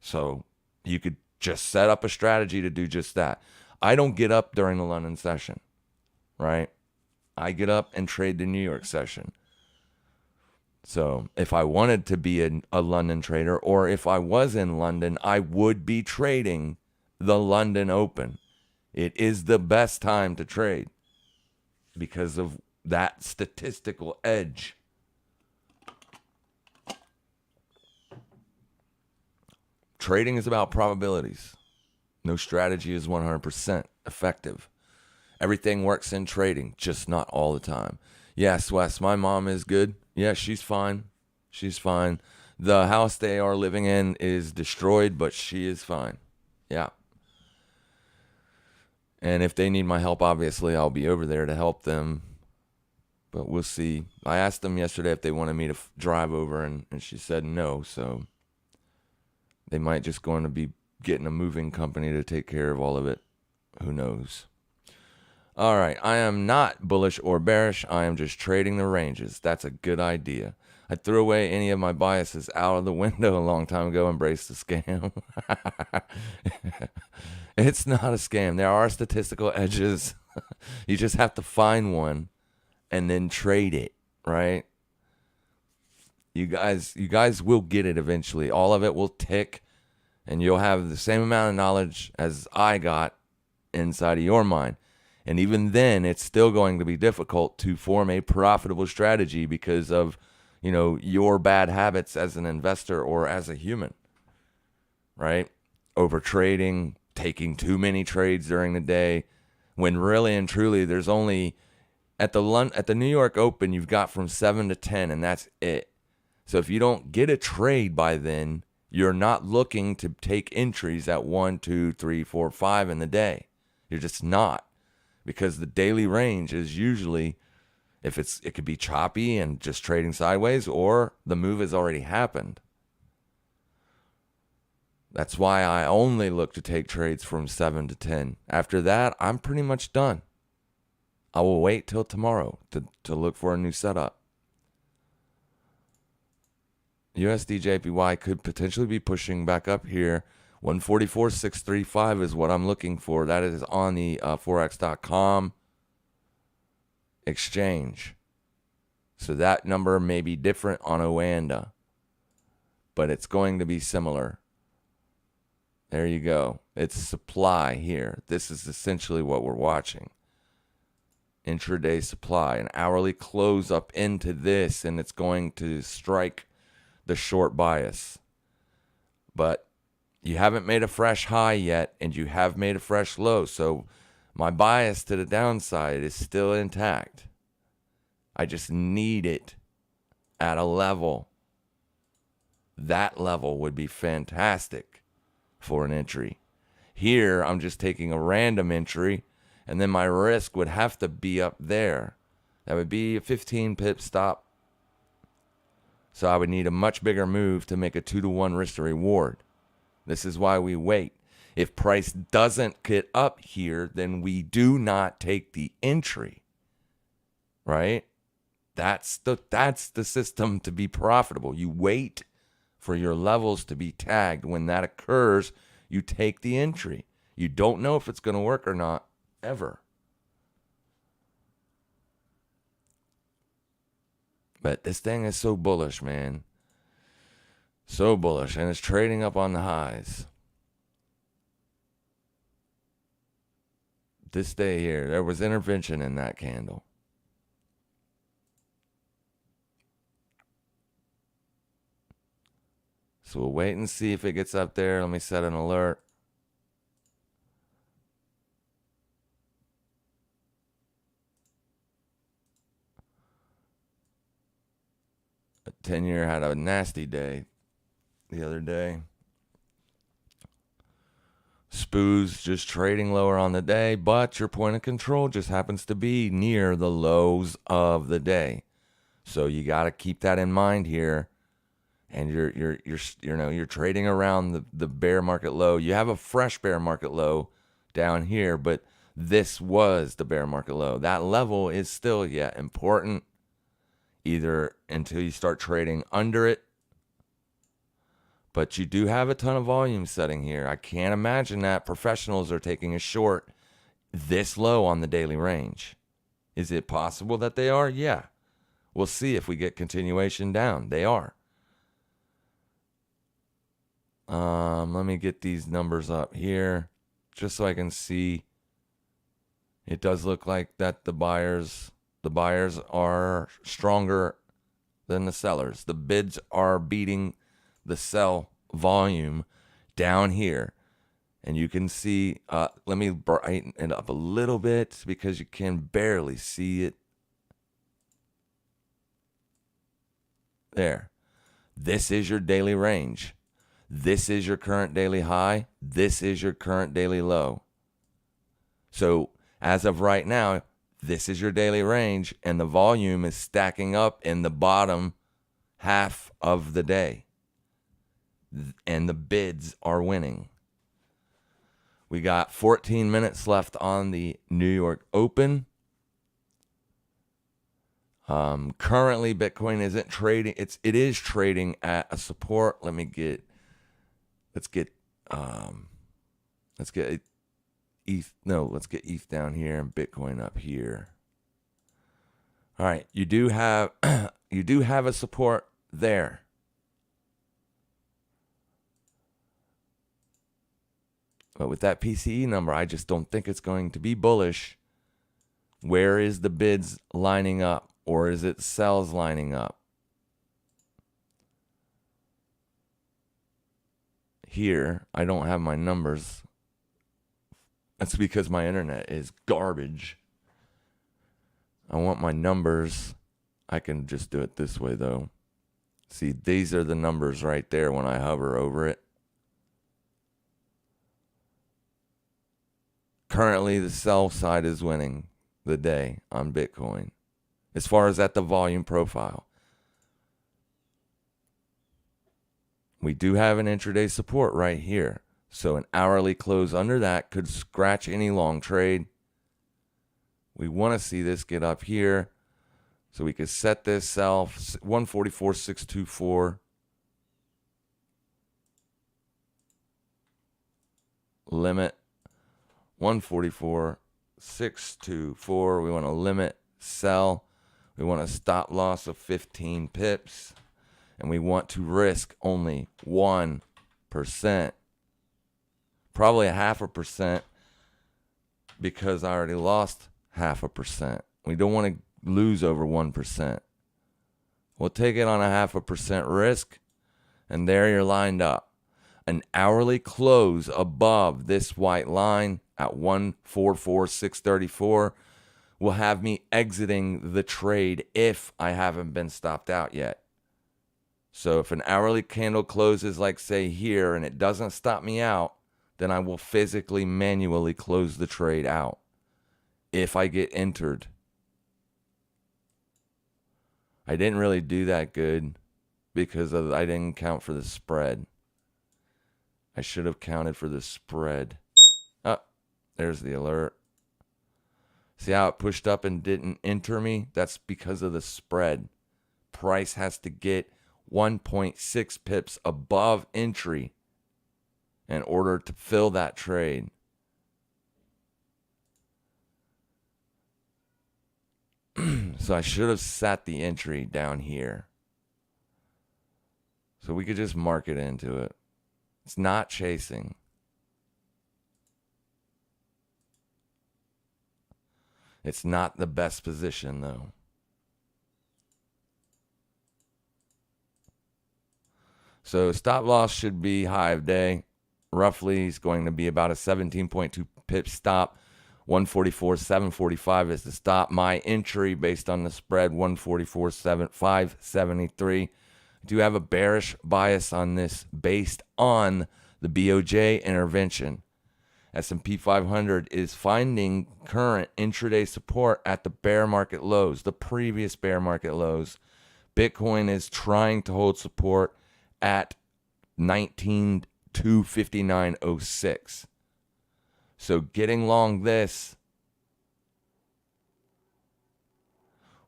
So you could just set up a strategy to do just that. I don't get up during the London session, right? I get up and trade the New York session. So if I wanted to be a London trader, or if I was in London, I would be trading the London Open. It is the best time to trade because of that statistical edge. Trading is about probabilities. No strategy is 100% effective. Everything works in trading, just not all the time. Yes, Wes, my mom is good. Yeah, she's fine. She's fine. The house they are living in is destroyed, but she is fine. Yeah. And if they need my help, obviously, I'll be over there to help them. But we'll see. I asked them yesterday if they wanted me to drive over, and she said no. So they might just going to be getting a moving company to take care of all of it. Who knows? All right. I am not bullish or bearish. I am just trading the ranges. That's a good idea. I threw away any of my biases out of the window a long time ago. Embrace the scam. It's not a scam. There are statistical edges. You just have to find one and then trade it, right? You guys will get it eventually. All of it will tick, and you'll have the same amount of knowledge as I got inside of your mind. And even then, it's still going to be difficult to form a profitable strategy because of, your bad habits as an investor or as a human, right? Over trading, taking too many trades during the day, when really and truly there's only at the New York Open, you've got from 7 to 10, and that's it. So if you don't get a trade by then, you're not looking to take entries at 1, 2, 3, 4, 5 in the day. You're just not. Because the daily range is usually, it could be choppy and just trading sideways, or the move has already happened. That's why I only look to take trades from 7 to 10. After that, I'm pretty much done. I will wait till tomorrow to look for a new setup. USD JPY could potentially be pushing back up here. 144.635 is what I'm looking for. That is on the Forex.com exchange. So that number may be different on Oanda, but it's going to be similar. There you go. It's supply here. This is essentially what we're watching. intraday supply, an hourly close up into this, and it's going to strike the short bias. But you haven't made a fresh high yet, and you have made a fresh low. So my bias to the downside is still intact. I just need it at a level. That level would be fantastic for an entry. Here, I'm just taking a random entry, and then my risk would have to be up there. That would be a 15 pip stop. So I would need a much bigger move to make a 2-to-1 risk to reward. This is why we wait. If price doesn't get up here, then we do not take the entry. Right? That's the system to be profitable. You wait for your levels to be tagged. When that occurs, you take the entry. You don't know if it's going to work or not, ever. But this thing is so bullish, man. So bullish. And it's trading up on the highs. This day here, there was intervention in that candle. So we'll wait and see if it gets up there. Let me set an alert. A 10-year had a nasty day the other day. SPOO's just trading lower on the day, but your point of control just happens to be near the lows of the day. So you got to keep that in mind here. And you're trading around the bear market low. You have a fresh bear market low down here, but this was the bear market low. That level is still yet important, either until you start trading under it. But you do have a ton of volume setting here. I can't imagine that professionals are taking a short this low on the daily range. Is it possible that they are? Yeah. We'll see if we get continuation down. They are. Let me get these numbers up here just so I can see. It does look like that the buyers are stronger than the sellers. The bids are beating the sell volume down here. And you can see, let me brighten it up a little bit because you can barely see it. There. This is your daily range. This is your current daily high. This is your current daily low. So as of right now, this is your daily range, and the volume is stacking up in the bottom half of the day. And the bids are winning. We got 14 minutes left on the New York Open. Currently, Bitcoin isn't trading. It is trading at a support. Let's get ETH. No, let's get ETH down here and Bitcoin up here. All right, you do have a support there. But with that PCE number, I just don't think it's going to be bullish. Where is the bids lining up? Or is it sells lining up? Here, I don't have my numbers. That's because my internet is garbage. I want my numbers. I can just do it this way, though. See, these are the numbers right there when I hover over it. Currently, the sell side is winning the day on Bitcoin. As far as at the volume profile. We do have an intraday support right here. So an hourly close under that could scratch any long trade. We want to see this get up here. So we could set this sell 144.624. Limit 144.624. We want to limit sell. We want a stop loss of 15 pips. And we want to risk only 1%. Probably a 0.5% because I already lost 0.5%. We don't want to lose over 1%. We'll take it on a 0.5% risk, and there you're lined up. An hourly close above this white line at 144,634 will have me exiting the trade if I haven't been stopped out yet. So if an hourly candle closes like say here and it doesn't stop me out, then I will physically manually close the trade out if I get entered. I didn't really do that good because I didn't count for the spread. I should have counted for the spread. Oh, there's the alert. See how it pushed up and didn't enter me? That's because of the spread. Price has to get 1.6 pips above entry in order to fill that trade. So I should have set the entry down here. So we could just mark it into it. It's not chasing. It's not the best position, though. So stop loss should be high of day. Roughly, it's going to be about a 17.2 pip stop. 144,745 is the stop. My entry based on the spread, 144,573. I do have a bearish bias on this based on the BOJ intervention. S&P 500 is finding current intraday support at the bear market lows, the previous bear market lows. Bitcoin is trying to hold support at 19,259.06. So getting long this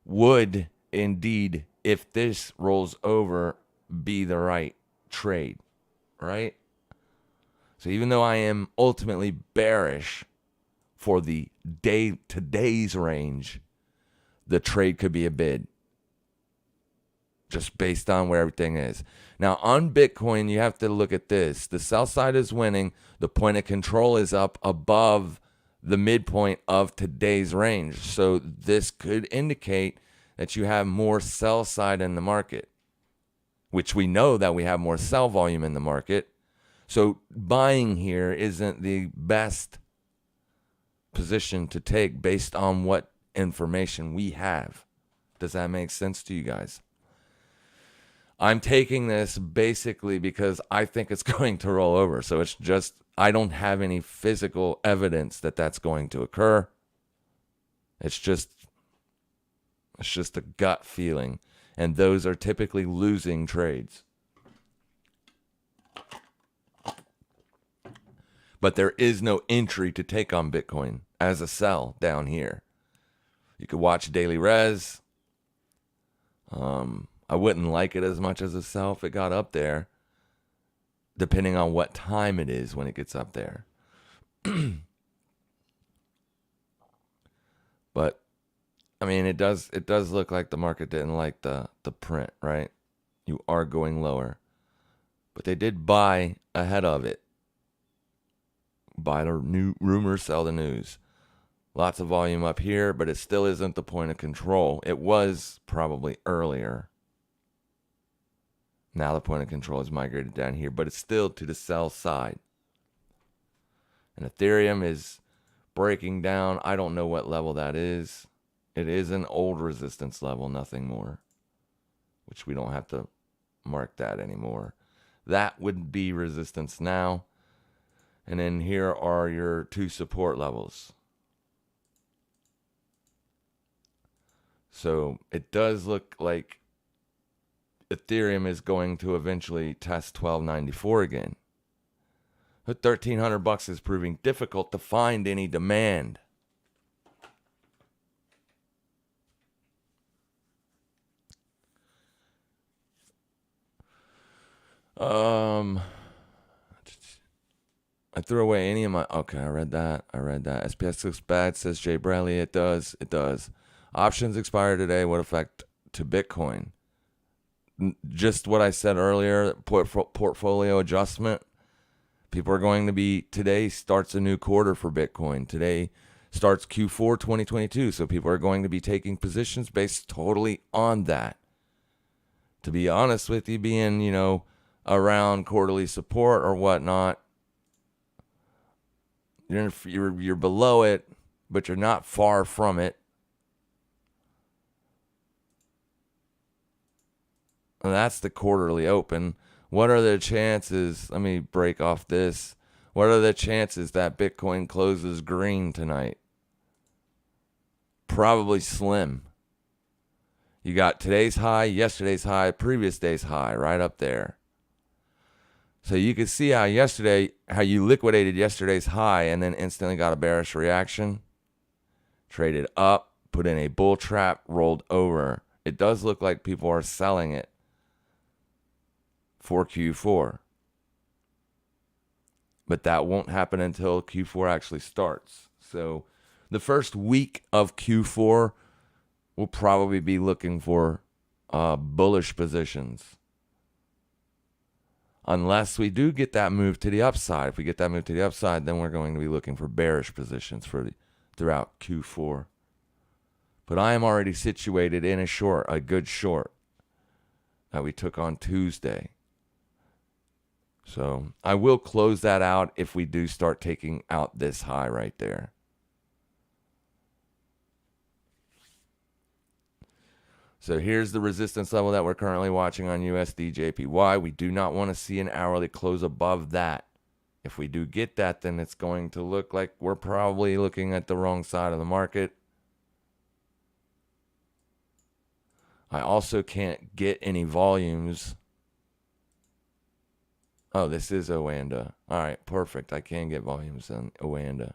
would indeed, if this rolls over, be the right trade, right? So even though I am ultimately bearish for the today's range, the trade could be a bid just based on where everything is. Now on Bitcoin, you have to look at this. The sell side is winning. The point of control is up above the midpoint of today's range. So this could indicate that you have more sell side in the market, which we know that we have more sell volume in the market. So buying here isn't the best position to take based on what information we have. Does that make sense to you guys? I'm taking this basically because I think it's going to roll over. So it's just, I don't have any physical evidence that that's going to occur. It's just a gut feeling. And those are typically losing trades. But there is no entry to take on Bitcoin as a sell down here. You could watch Daily Res. I wouldn't like it as much as a sell if it got up there, depending on what time it is when it gets up there. But I mean, it does look like the market didn't like the print, right? You are going lower, but they did buy ahead of it. Buy the new rumor, sell the news. Lots of volume up here, but it still isn't the point of control. It was probably earlier. Now the point of control is migrated down here, but it's still to the sell side. And Ethereum is breaking down. I don't know what level that is. It is an old resistance level, nothing more, which we don't have to mark that anymore. That would be resistance now. And then here are your two support levels. So it does look like Ethereum is going to eventually test 1294 again. But $1,300 is proving difficult to find any demand. I threw away any of my... Okay, I read that. SPS looks bad, says Jay Bradley. It does. Options expire today. What effect to Bitcoin? Just what I said earlier, portfolio adjustment. People are going to be... Today starts a new quarter for Bitcoin. Today starts Q4 2022. So people are going to be taking positions based totally on that. To be honest with you, being, around quarterly support or whatnot, you're below it, but you're not far from it. And that's the quarterly open. What are the chances? Let me break off this. What are the chances that Bitcoin closes green tonight? Probably slim. You got today's high, yesterday's high, previous day's high right up there. So you can see how you liquidated yesterday's high and then instantly got a bearish reaction. Traded up, put in a bull trap, rolled over. It does look like people are selling it for Q4. But that won't happen until Q4 actually starts. So the first week of Q4, we'll probably be looking for bullish positions. Unless we do get that move to the upside. If we get that move to the upside, then we're going to be looking for bearish positions throughout Q4. But I am already situated in a good short that we took on Tuesday. So I will close that out if we do start taking out this high right there. So here's the resistance level that we're currently watching on USD JPY. We do not want to see an hourly close above that. If we do get that, then it's going to look like we're probably looking at the wrong side of the market. I also can't get any volumes. Oh, this is Oanda. All right, perfect. I can get volumes on Oanda.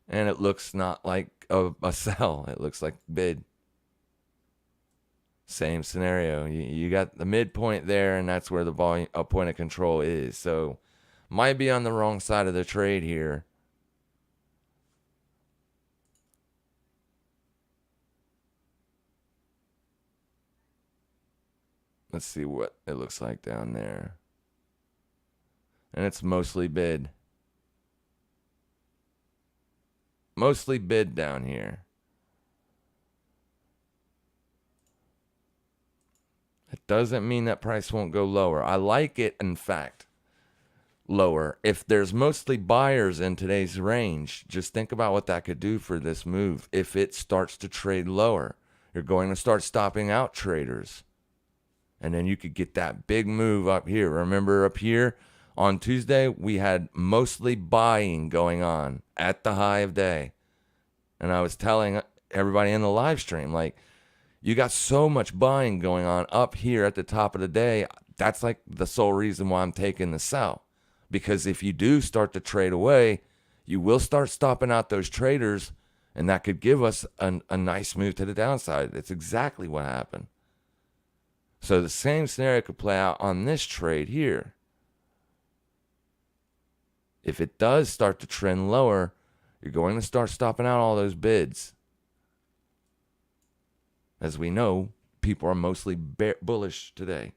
And it looks not like a sell. It looks like bid. Same scenario. You got the midpoint there, and that's where the volume, a point of control is. So might be on the wrong side of the trade here. Let's see what it looks like down there. And it's mostly bid. Mostly bid down here. It doesn't mean that price won't go lower. I like it, in fact, lower. If there's mostly buyers in today's range, just think about what that could do for this move. If it starts to trade lower, you're going to start stopping out traders. And then you could get that big move up here. Remember up here on Tuesday, we had mostly buying going on at the high of day. And I was telling everybody in the live stream, like, you got so much buying going on up here at the top of the day. That's like the sole reason why I'm taking the sell. Because if you do start to trade away, you will start stopping out those traders, and that could give us a nice move to the downside. It's exactly what happened. So the same scenario could play out on this trade here. If it does start to trend lower, you're going to start stopping out all those bids. As we know, people are mostly bullish today.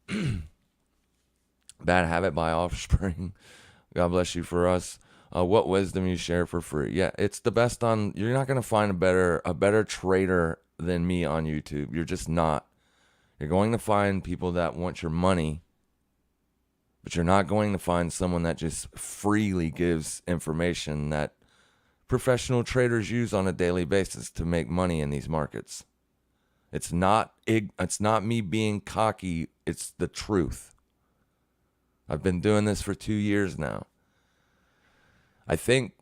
Bad habit by Offspring. God bless you for us. What wisdom you share for free? Yeah, it's the best on. You're not going to find a better trader than me on YouTube. You're just not. You're going to find people that want your money, but you're not going to find someone that just freely gives information that professional traders use on a daily basis to make money in these markets. It's not me being cocky. It's the truth. I've been doing this for 2 years now. I think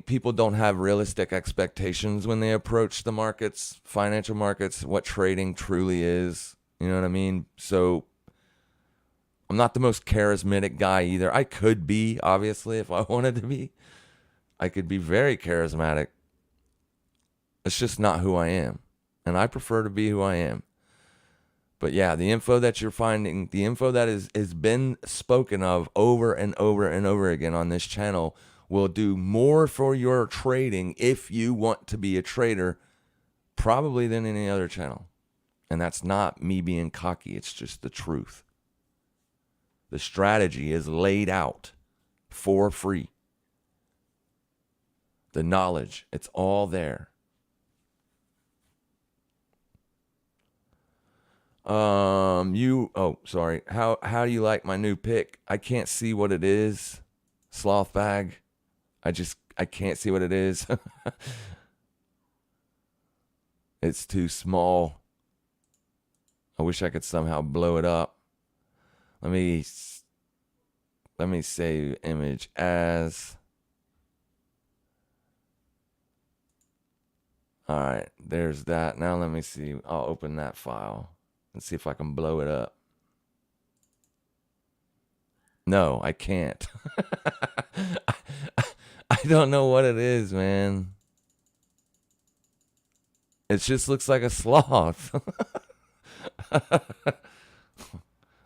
people don't have realistic expectations when they approach the markets, financial markets, what trading truly is. You know what I mean? So I'm not the most charismatic guy either. I could be, obviously, if I wanted to be. I could be very charismatic. It's just not who I am. And I prefer to be who I am. But yeah, the info that you're finding, the info that has been spoken of over and over and over again on this channel will do more for your trading if you want to be a trader, probably than any other channel. And that's not me being cocky. It's just the truth. The strategy is laid out for free. The knowledge, it's all there. Sorry. How do you like my new pick? I can't see what it is. Sloth bag. I can't see what it is. It's too small. I wish I could somehow blow it up. Let me save image as. All right, there's that. Now let me see. I'll open that file and see if I can blow it up. No, I can't. I don't know what it is, man. It just looks like a sloth.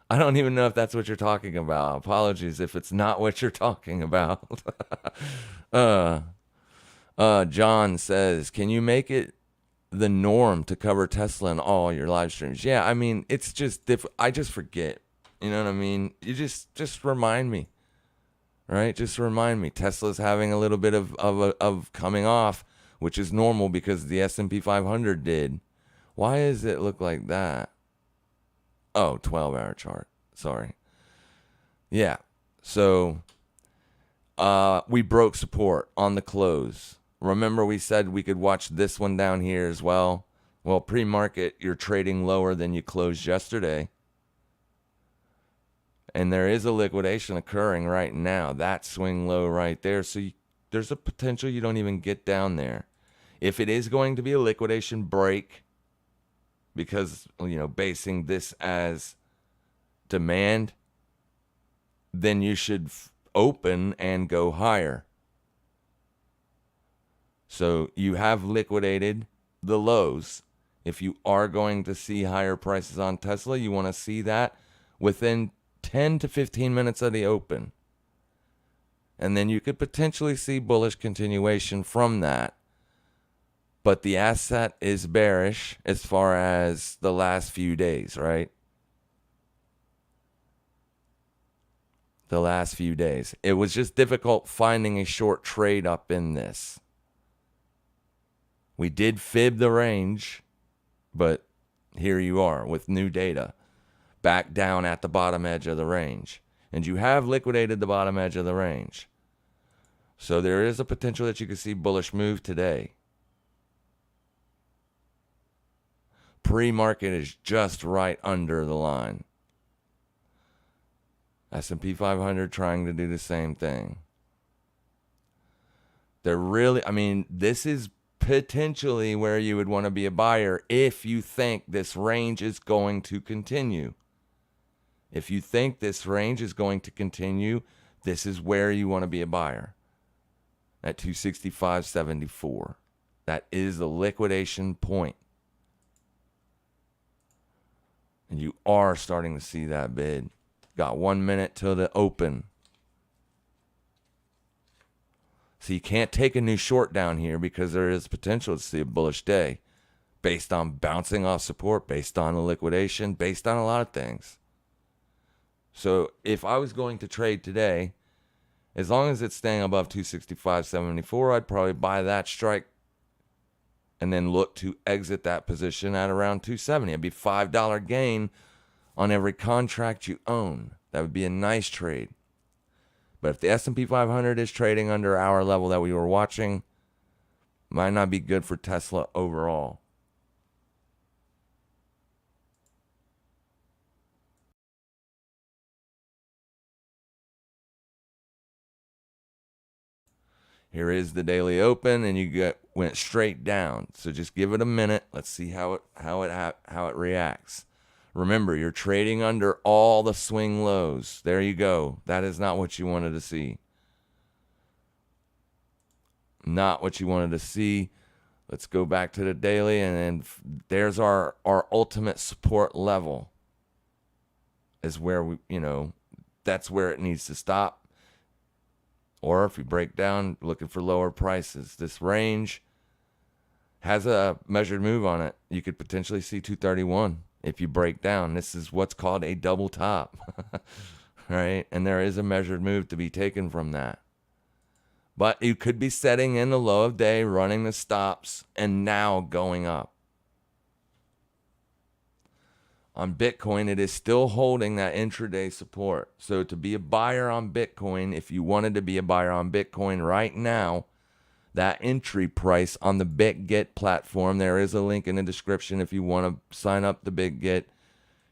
I don't even know if that's what you're talking about. Apologies if it's not what you're talking about. John says, can you make it the norm to cover Tesla in all your live streams? Yeah, I mean, it's just I just forget. You know what I mean? You just remind me, right? Just remind me. Tesla's having a little bit of coming off, which is normal because the S&P 500 did. Why does it look like that? Oh, 12-hour chart. Sorry. Yeah. So we broke support on the close. Remember we said we could watch this one down here as well? Well, pre-market, you're trading lower than you closed yesterday. And there is a liquidation occurring right now. That swing low right there. So there's a potential you don't even get down there. If it is going to be a liquidation break, because, basing this as demand, then you should open and go higher. So you have liquidated the lows. If you are going to see higher prices on Tesla, you want to see that within 10 to 15 minutes of the open. And then you could potentially see bullish continuation from that. But the asset is bearish as far as the last few days, right? The last few days. It was just difficult finding a short trade up in this. We did fib the range, but here you are with new data. Back down at the bottom edge of the range. And you have liquidated the bottom edge of the range. So there is a potential that you could see bullish move today. Pre-market is just right under the line. S&P 500 trying to do the same thing. This is potentially where you would want to be a buyer if you think this range is going to continue. If you think this range is going to continue, this is where you want to be a buyer. At 265.74. That is the liquidation point. And you are starting to see that bid. Got 1 minute till the open. So you can't take a new short down here because there is potential to see a bullish day based on bouncing off support, based on a liquidation, based on a lot of things. So if I was going to trade today, as long as it's staying above 265.74, I'd probably buy that strike and then look to exit that position at around 270. It'd be $5 gain on every contract you own. That would be a nice trade. But if the S&P 500 is trading under our level that we were watching, might not be good for Tesla overall. Here is the daily open, and you went straight down. So just give it a minute. Let's see how it reacts. Remember, you're trading under all the swing lows. There you go. That is not what you wanted to see. Not what you wanted to see. Let's go back to the daily, and then there's our ultimate support level. Is where that's where it needs to stop. Or if you break down, looking for lower prices. This range has a measured move on it. You could potentially see 231 if you break down. This is what's called a double top, right? And there is a measured move to be taken from that. But you could be setting in the low of day, running the stops, and now going up. On Bitcoin, it is still holding that intraday support. So to be a buyer on Bitcoin, if you wanted to be a buyer on Bitcoin right now, that entry price on the Bitget platform, there is a link in the description if you want to sign up to Bitget.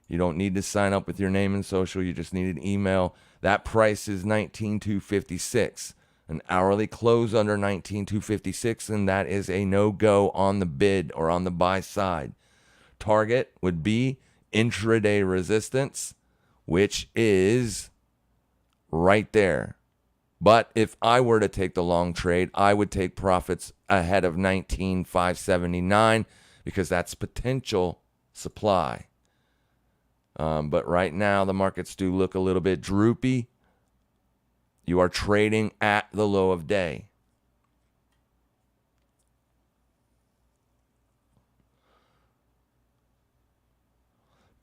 You don't need to sign up with your name and social. You just need an email. That price is $19,256. An hourly close under $19,256, and that is a no-go on the bid or on the buy side. Target would be intraday resistance, which is right there. But if I were to take the long trade, I would take profits ahead of 19,579 because that's potential supply. But right now, the markets do look a little bit droopy. You are trading at the low of day.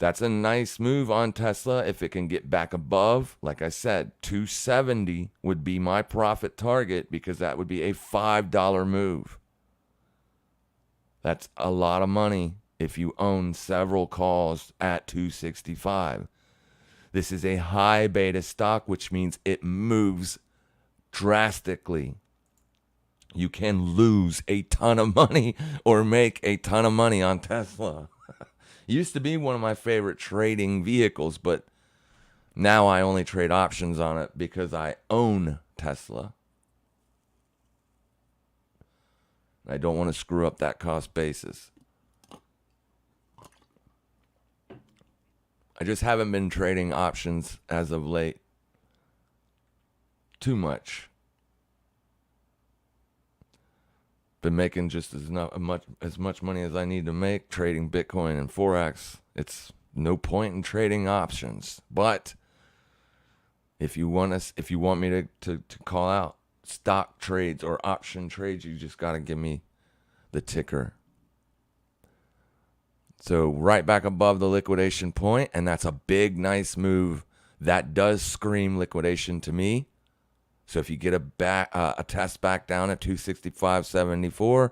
That's a nice move on Tesla if it can get back above. Like I said, 270 would be my profit target because that would be a $5 move. That's a lot of money if you own several calls at 265. This is a high beta stock, which means it moves drastically. You can lose a ton of money or make a ton of money on Tesla. Used to be one of my favorite trading vehicles, but now I only trade options on it because I own Tesla. I don't want to screw up that cost basis. I just haven't been trading options as of late too much. Been making just as much money as I need to make trading Bitcoin and Forex. It's no point in trading options. But if you want me to call out stock trades or option trades, you just got to give me the ticker. So right back above the liquidation point, and that's a big, nice move. That does scream liquidation to me. So if you get a test back down at 265.74,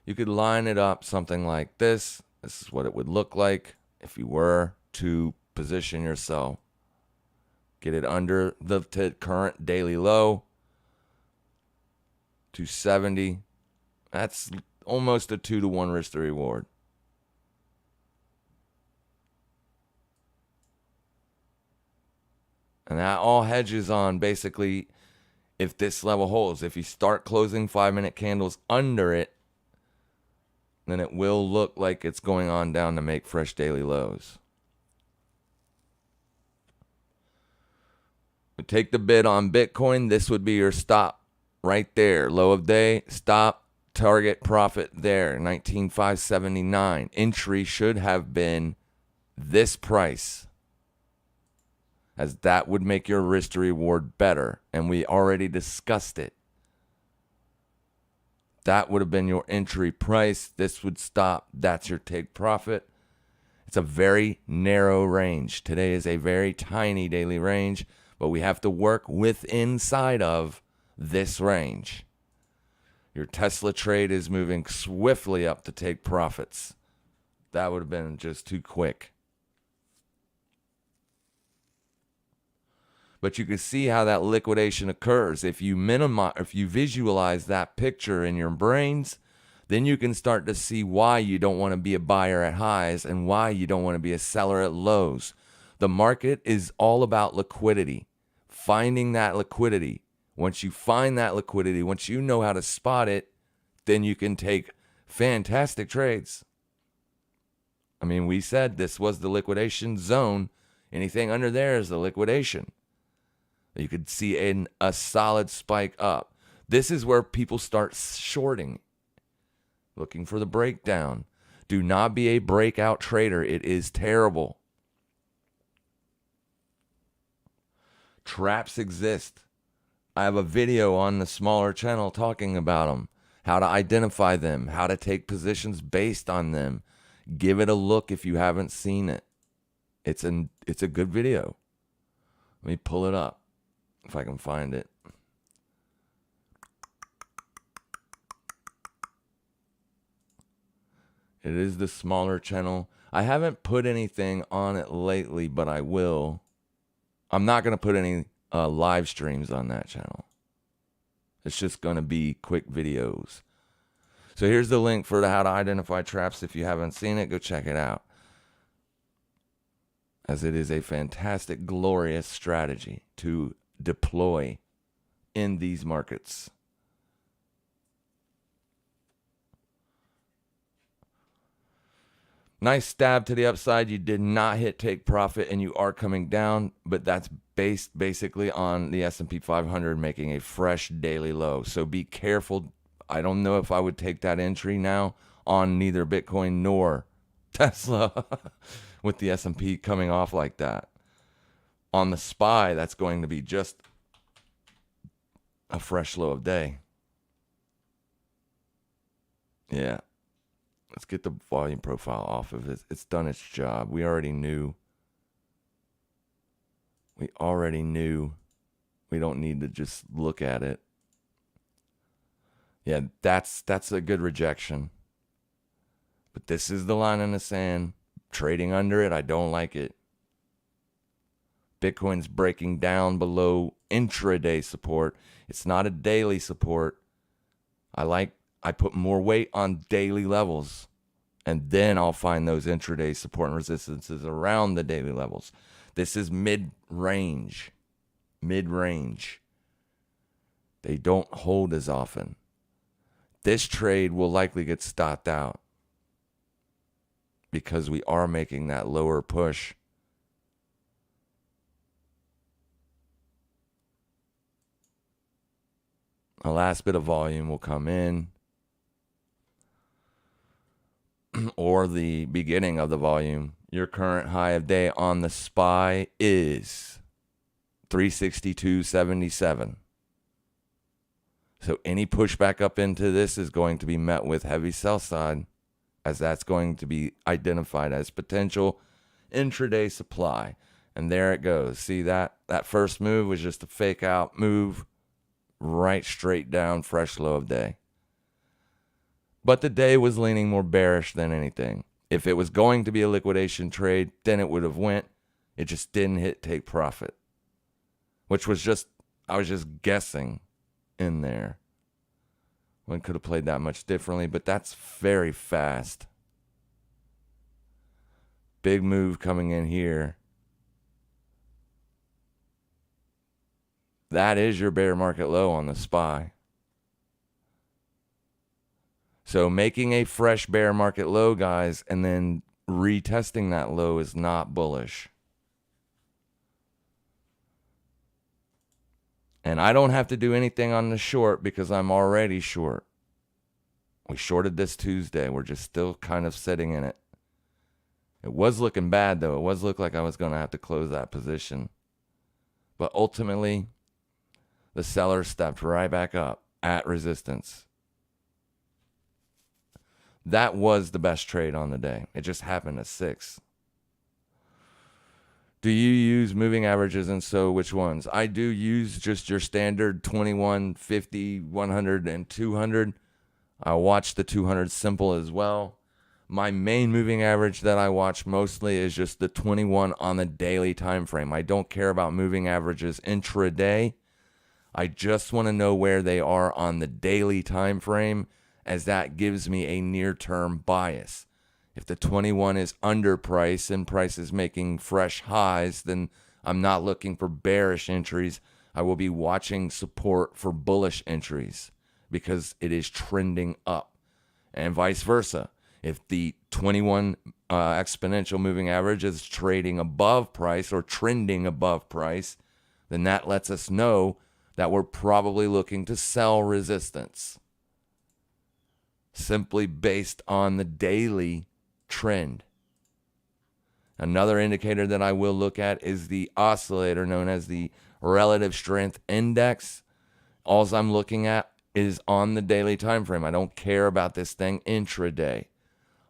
you could line it up something like this. This is what it would look like if you were to position yourself. Get it under the current daily low, 270. That's almost a 2-to-1 risk to reward. And that all hedges on basically if this level holds. If you start closing 5-minute candles under it, then it will look like it's going on down to make fresh daily lows. We take the bid on Bitcoin. This would be your stop right there. Low of day, stop, target, profit there, 19,579. Entry should have been this price, as that would make your risk to reward better. And we already discussed it. That would have been your entry price. This would stop. That's your take profit. It's a very narrow range. Today is a very tiny daily range, but we have to work inside of this range. Your Tesla trade is moving swiftly up to take profits. That would have been just too quick. But you can see how that liquidation occurs. If you visualize that picture in your brains, then you can start to see why you don't want to be a buyer at highs and why you don't want to be a seller at lows. The market is all about liquidity, finding that liquidity. Once you find that liquidity, once you know how to spot it, then you can take fantastic trades. I mean, we said this was the liquidation zone. Anything under there is the liquidation. You could see a solid spike up. This is where people start shorting, looking for the breakdown. Do not be a breakout trader. It is terrible. Traps exist. I have a video on the smaller channel talking about them, how to identify them, how to take positions based on them. Give it a look if you haven't seen it. It's a good video. Let me pull it up if I can find it. It is the smaller channel. I haven't put anything on it lately, but I will. I'm not going to put any live streams on that channel. It's just going to be quick videos. So here's the link for how to identify traps. If you haven't seen it, go check it out, as it is a fantastic, glorious strategy to deploy in these markets. Nice stab to the upside. You did not hit take profit, and you are coming down, but that's based basically on the S&P 500 making a fresh daily low. So be careful. I don't know if I would take that entry now on neither Bitcoin nor Tesla with the S&P coming off like that. On the SPY, that's going to be just a fresh low of day. Yeah. Let's get the volume profile off of it. It's done its job. We already knew. We don't need to just look at it. Yeah, that's a good rejection. But this is the line in the sand. Trading under it, I don't like it. Bitcoin's breaking down below intraday support. It's not a daily support. I put more weight on daily levels, and then I'll find those intraday support and resistances around the daily levels. This is mid-range. Mid-range. They don't hold as often. This trade will likely get stopped out because we are making that lower push. A last bit of volume will come in, or the beginning of the volume. Your current high of day on the SPY is 362.77. So any pushback up into this is going to be met with heavy sell side, as that's going to be identified as potential intraday supply. And there it goes. See that? That first move was just a fake out move, right straight down, fresh low of day. But the day was leaning more bearish than anything. If it was going to be a liquidation trade, then it would have went. It just didn't hit take profit, which was just, I was just guessing in there. One could have played that much differently, but that's very fast. Big move coming in here. That is your bear market low on the SPY. So making a fresh bear market low, guys, and then retesting that low is not bullish. And I don't have to do anything on the short because I'm already short. We shorted this Tuesday. We're just still kind of sitting in it. It was looking bad, though. It was look like I was going to have to close that position. But ultimately, the seller stepped right back up at resistance. That was the best trade on the day. It just happened at 6. Do you use moving averages, and so which ones? I do use just your standard 21, 50, 100, and 200. I watch the 200 simple as well. My main moving average that I watch mostly is just the 21 on the daily time frame. I don't care about moving averages intraday. I just want to know where they are on the daily time frame, as that gives me a near-term bias. If the 21 is underpriced and price is making fresh highs, then I'm not looking for bearish entries. I will be watching support for bullish entries because it is trending up, and vice versa. If the 21 exponential moving average is trading above price or trending above price, then that lets us know that we're probably looking to sell resistance, simply based on the daily trend. Another indicator that I will look at is the oscillator known as the relative strength index. All I'm looking at is on the daily time frame. I don't care about this thing intraday.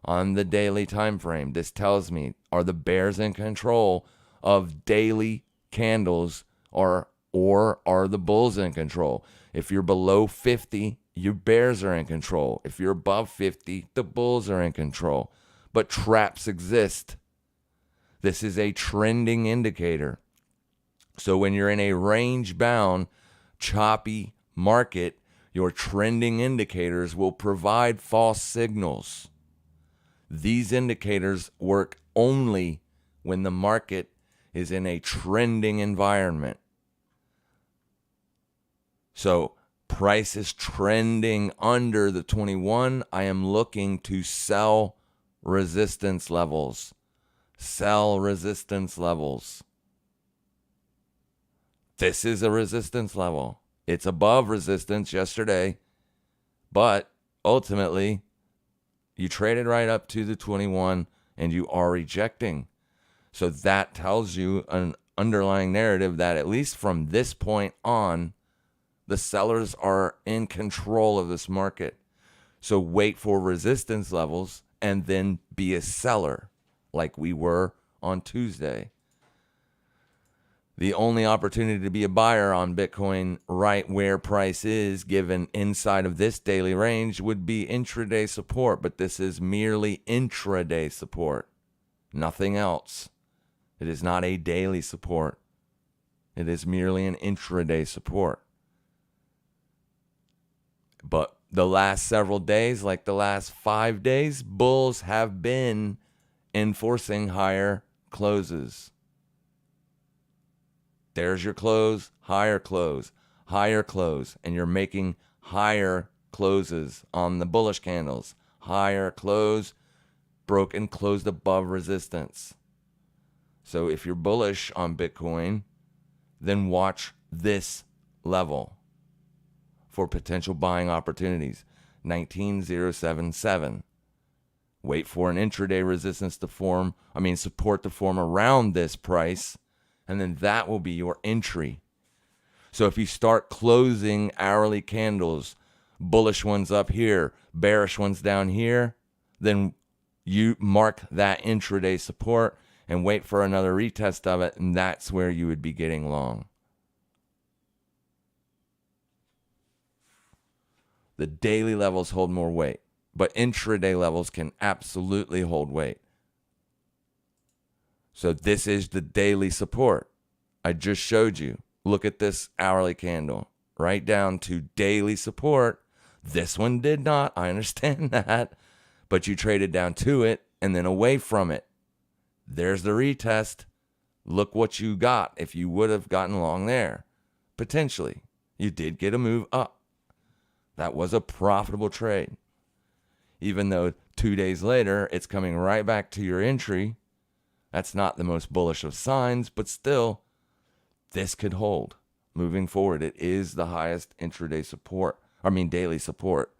On the daily time frame, this tells me, are the bears in control of daily candles, or are the bulls in control? If you're below 50 your bears are in control. If you're above 50, the bulls are in control. But traps exist. This is a trending indicator. So when you're in a range-bound, choppy market, your trending indicators will provide false signals. These indicators work only when the market is in a trending environment. So price is trending under the 21. I am looking to sell resistance levels. Sell resistance levels. This is a resistance level. It's above resistance yesterday, but ultimately you traded right up to the 21 and you are rejecting. So that tells you an underlying narrative that at least from this point on, the sellers are in control of this market. So wait for resistance levels and then be a seller like we were on Tuesday. The only opportunity to be a buyer on Bitcoin right where price is given inside of this daily range would be intraday support, but this is merely intraday support, nothing else. It is not a daily support. It is merely an intraday support. But the last several days, like the last 5 days, bulls have been enforcing higher closes. There's your close, higher close, higher close, and you're making higher closes on the bullish candles. Higher close, broke and closed above resistance. So if you're bullish on Bitcoin, then watch this level for potential buying opportunities. 19,077. Wait for an intraday resistance to form, support to form around this price, and then that will be your entry. So if you start closing hourly candles, bullish ones up here, bearish ones down here, then you mark that intraday support and wait for another retest of it, and that's where you would be getting long. The daily levels hold more weight, but intraday levels can absolutely hold weight. So this is the daily support. I just showed you. Look at this hourly candle, right down to daily support. This one did not. I understand that. But you traded down to it and then away from it. There's the retest. Look what you got if you would have gotten long there. Potentially, you did get a move up. That was a profitable trade. Even though 2 days later, it's coming right back to your entry. That's not the most bullish of signs, but still, this could hold. Moving forward, it is the highest intraday support. Daily support.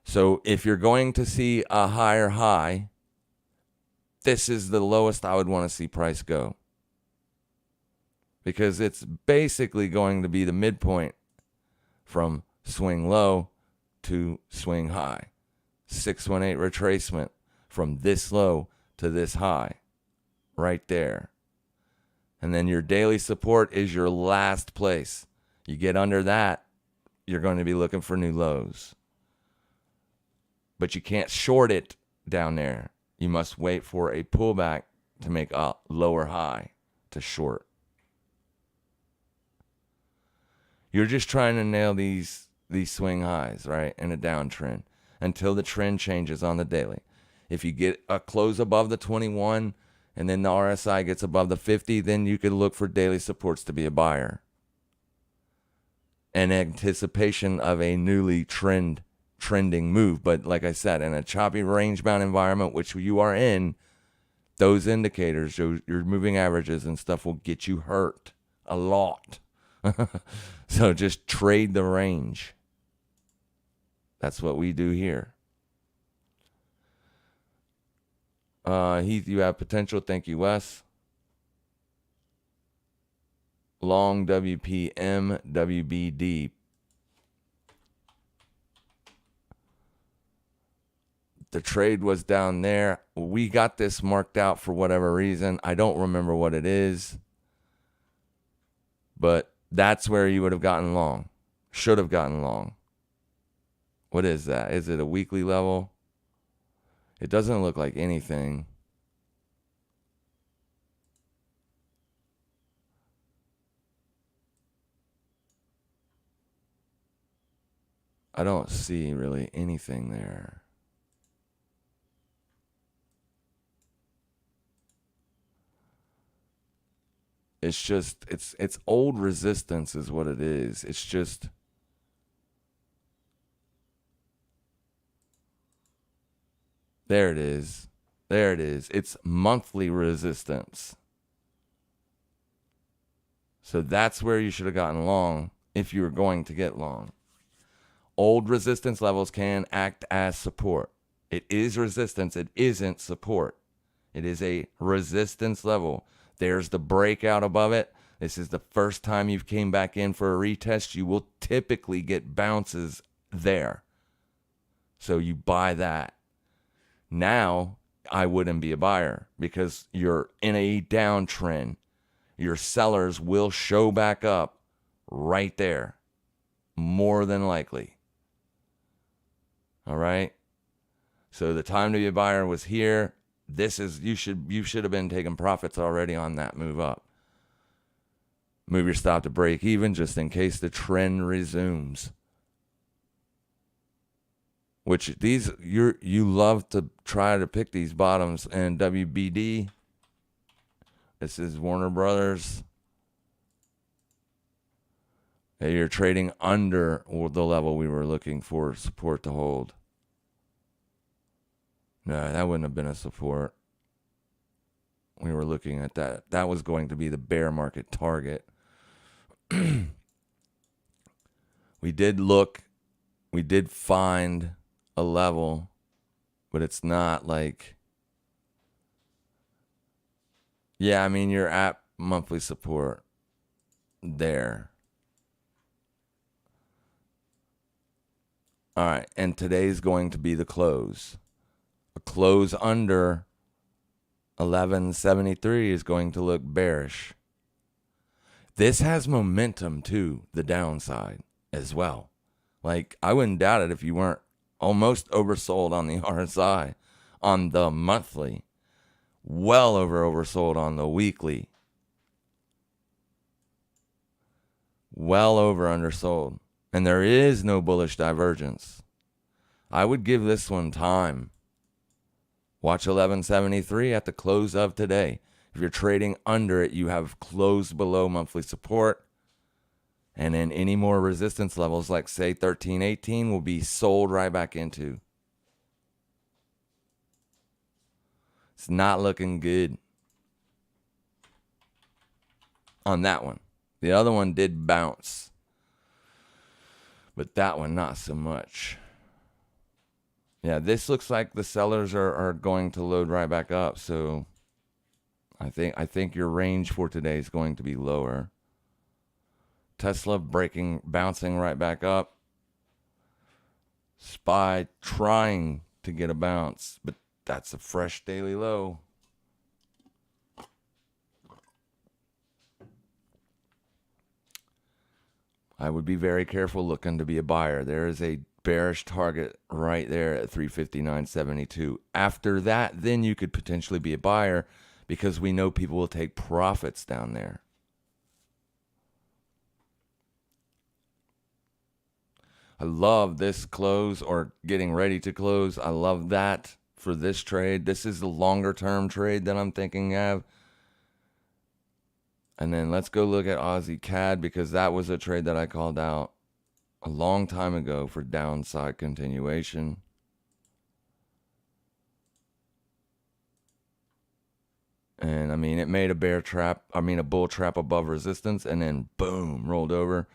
So if you're going to see a higher high, this is the lowest I would want to see price go. Because it's basically going to be the midpoint from swing low to swing high. 618 retracement from this low to this high. Right there. And then your daily support is your last place. You get under that, you're going to be looking for new lows. But you can't short it down there. You must wait for a pullback to make a lower high to short. You're just trying to nail these swing highs, right, in a downtrend until the trend changes on the daily. If you get a close above the 21 and then the RSI gets above the 50, then you could look for daily supports to be a buyer. In anticipation of a newly trending move. But like I said, in a choppy range-bound environment, which you are in, those indicators, your moving averages and stuff will get you hurt a lot. So just trade the range. That's what we do here. Heath, you have potential. Thank you, Wes. Long WPM, WBD. The trade was down there. We got this marked out for whatever reason. I don't remember what it is. But that's where you would have gotten long. Should have gotten long. What is that? Is it a weekly level? It doesn't look like anything. I don't see really anything there. It's just, it's old resistance is what it is. It's just, there it is. There it is. It's monthly resistance. So that's where you should have gotten long if you were going to get long. Old resistance levels can act as support. It is resistance. It isn't support. It is a resistance level. There's the breakout above it. This is the first time you've came back in for a retest. You will typically get bounces there. So you buy that. Now, I wouldn't be a buyer because you're in a downtrend. Your sellers will show back up right there, more than likely. All right? So the time to be a buyer was here. This is you should have been taking profits already on that move up. Move your stop to break even just in case the trend resumes. Which these you love to try to pick these bottoms, and WBD. This is Warner Brothers. You're trading under the level we were looking for support to hold. No, that wouldn't have been a support. We were looking at that. That was going to be the bear market target. We did find a level, but it's not like, yeah, I mean, you're at monthly support there. All right, and today's going to be the close. A close under 1173 is going to look bearish. This has momentum to the downside as well. Like, I wouldn't doubt it if you weren't almost oversold on the RSI on the monthly. Well oversold on the weekly. Well over undersold. And there is no bullish divergence. I would give this one time. Watch 1173 at the close of today. If you're trading under it, you have closed below monthly support. And then any more resistance levels, like say 1318, will be sold right back into. It's not looking good on that one. The other one did bounce, but that one not so much. Yeah, this looks like the sellers are going to load right back up. So I think your range for today is going to be lower. Tesla bouncing right back up. SPY trying to get a bounce, but that's a fresh daily low. I would be very careful looking to be a buyer. There is a bearish target right there at 359.72. After that, then you could potentially be a buyer because we know people will take profits down there. I love this close or getting ready to close. I love that for this trade. This is the longer term trade that I'm thinking of. And then let's go look at Aussie CAD because that was a trade that I called out a long time ago for downside continuation. And I mean, it made a bull trap above resistance and then boom, rolled over.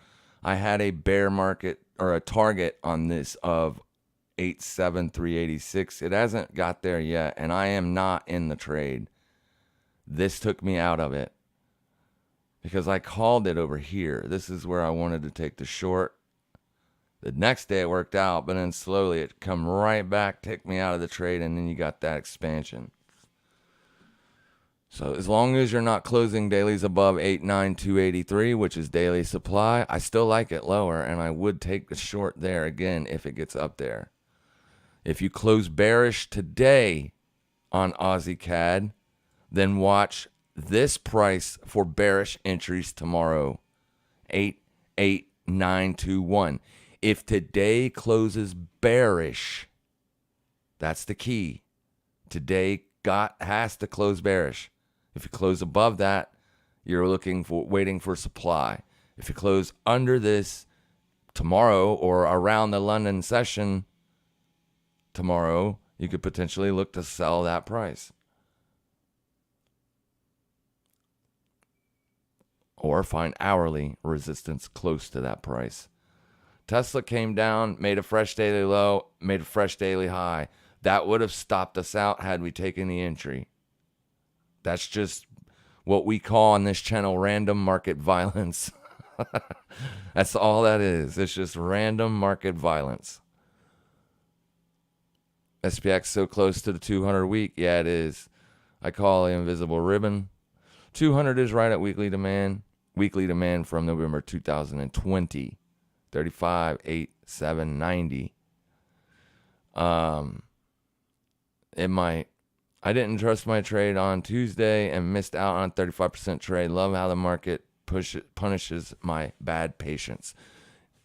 I had a bear market or a target on this of 87,386. It hasn't got there yet, and I am not in the trade. This took me out of it because I called it over here. This is where I wanted to take the short. The next day it worked out, but then slowly it come right back, take me out of the trade, and then you got that expansion. So as long as you're not closing dailies above 89283, which is daily supply, I still like it lower, and I would take the short there again if it gets up there. If you close bearish today on Aussie CAD, then watch this price for bearish entries tomorrow, 88921. If today closes bearish, that's the key. Today has to close bearish. If you close above that, you're waiting for supply. If you close under this tomorrow or around the London session tomorrow, you could potentially look to sell that price. Or find hourly resistance close to that price. Tesla came down, made a fresh daily low, made a fresh daily high. That would have stopped us out had we taken the entry. That's just what we call on this channel random market violence. That's all that is. It's just random market violence. SPX so close to the 200 week. Yeah, it is. I call it invisible ribbon. 200 is right at weekly demand. Weekly demand from November 2020. 35.8790. It might. I didn't trust my trade on Tuesday and missed out on a 35% trade. Love how the market punishes my bad patience.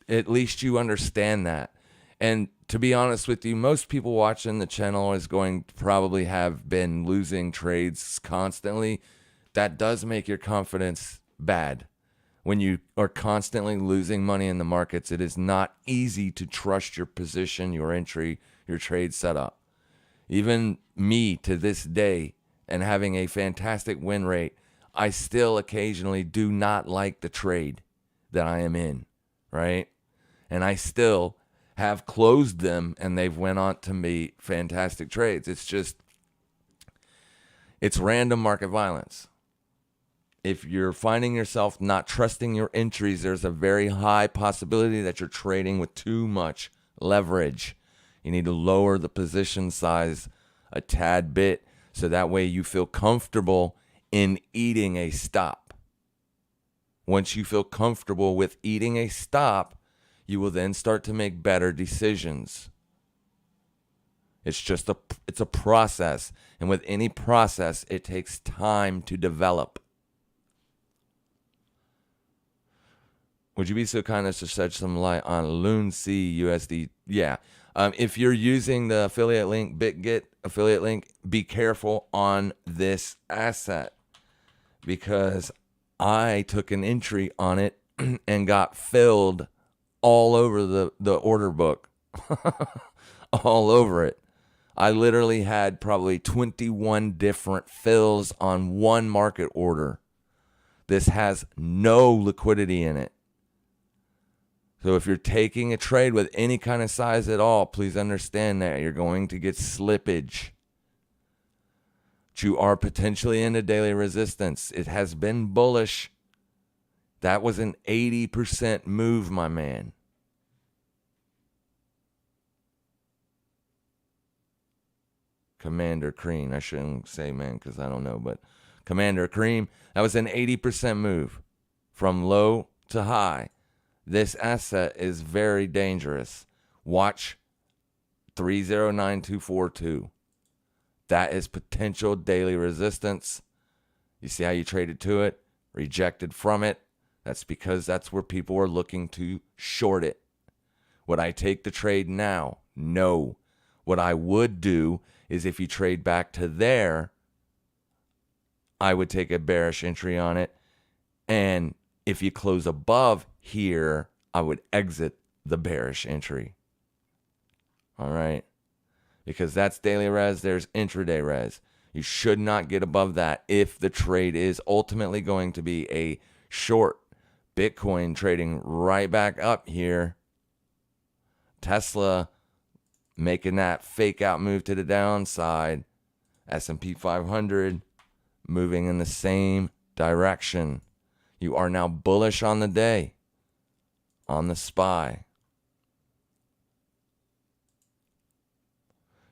At least you understand that. And to be honest with you, most people watching the channel is going to probably have been losing trades constantly. That does make your confidence bad. When you are constantly losing money in the markets, it is not easy to trust your position, your entry, your trade setup. Even me to this day, and having a fantastic win rate, I still occasionally do not like the trade that I am in, right? And I still have closed them, and they've went on to be fantastic trades. It's random market violence. If you're finding yourself not trusting your entries, there's a very high possibility that you're trading with too much leverage. You need to lower the position size a tad bit so that way you feel comfortable in eating a stop. Once you feel comfortable with eating a stop, you will then start to make better decisions. It's a process, and with any process, it takes time to develop. Would you be so kind as to shed some light on LUNC USD? Yeah. If you're using the affiliate link, Bitget affiliate link, be careful on this asset because I took an entry on it and got filled all over the order book. All over it. I literally had probably 21 different fills on one market order. This has no liquidity in it. So if you're taking a trade with any kind of size at all, please understand that you're going to get slippage. You are potentially into daily resistance. It has been bullish. That was an 80% move, my man. Commander Cream. I shouldn't say man because I don't know, but Commander Cream, that was an 80% move from low to high. This asset is very dangerous. Watch 309242. That is potential daily resistance. You see how you traded to it? Rejected from it. That's because that's where people are looking to short it. Would I take the trade now? No. What I would do is if you trade back to there, I would take a bearish entry on it. And if you close above here, I would exit the bearish entry. All right. Because that's daily res, there's intraday res. You should not get above that if the trade is ultimately going to be a short. Bitcoin trading right back up here. Tesla making that fake out move to the downside. S&P 500 moving in the same direction. You are now bullish on the day, on the SPY.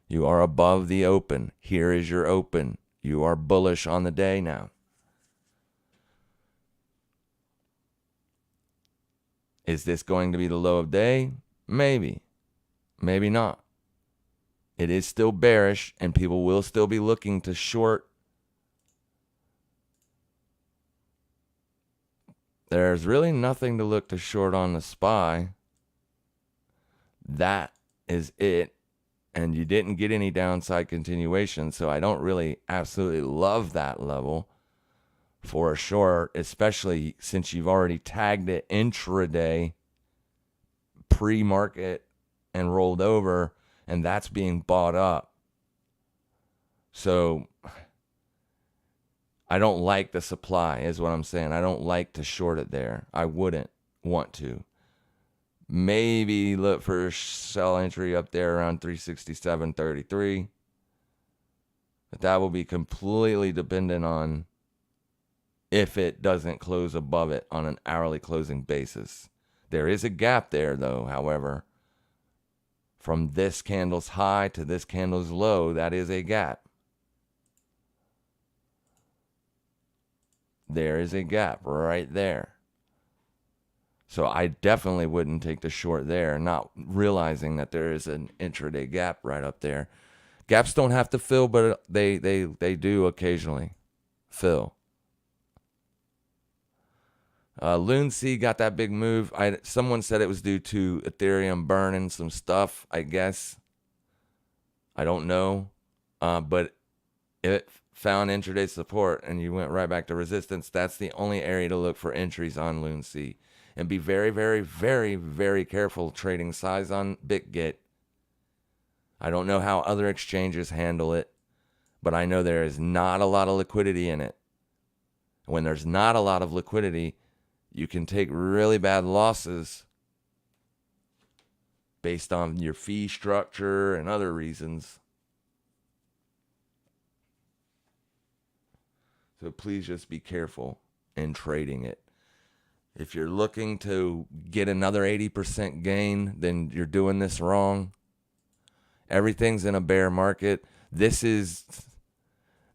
You are above the open. Here is your open. You are bullish on the day now. Is this going to be the low of day? Maybe. Maybe not. It is still bearish, and people will still be looking to short. There's really nothing to look to short on the SPY. That is it. And you didn't get any downside continuation, so I don't really absolutely love that level for a short, especially since you've already tagged it intraday, pre-market, and rolled over, and that's being bought up. So I don't like the supply, is what I'm saying. I don't like to short it there. I wouldn't want to. Maybe look for a sell entry up there around 367.33. But that will be completely dependent on if it doesn't close above it on an hourly closing basis. There is a gap there, though, however. From this candle's high to this candle's low, that is a gap. There is a gap right there. So I definitely wouldn't take the short there, not realizing that there is an intraday gap right up there. Gaps don't have to fill, but they do occasionally fill. Luncy got that big move. Someone said it was due to Ethereum burning some stuff, I guess. I don't know. But it found intraday support and you went right back to resistance. That's the only area to look for entries on Luncy. And be very, very, very, very careful trading size on Bitget. I don't know how other exchanges handle it, but I know there is not a lot of liquidity in it. When there's not a lot of liquidity, you can take really bad losses based on your fee structure and other reasons. So please just be careful in trading it. If you're looking to get another 80% gain, then you're doing this wrong. Everything's in a bear market. This is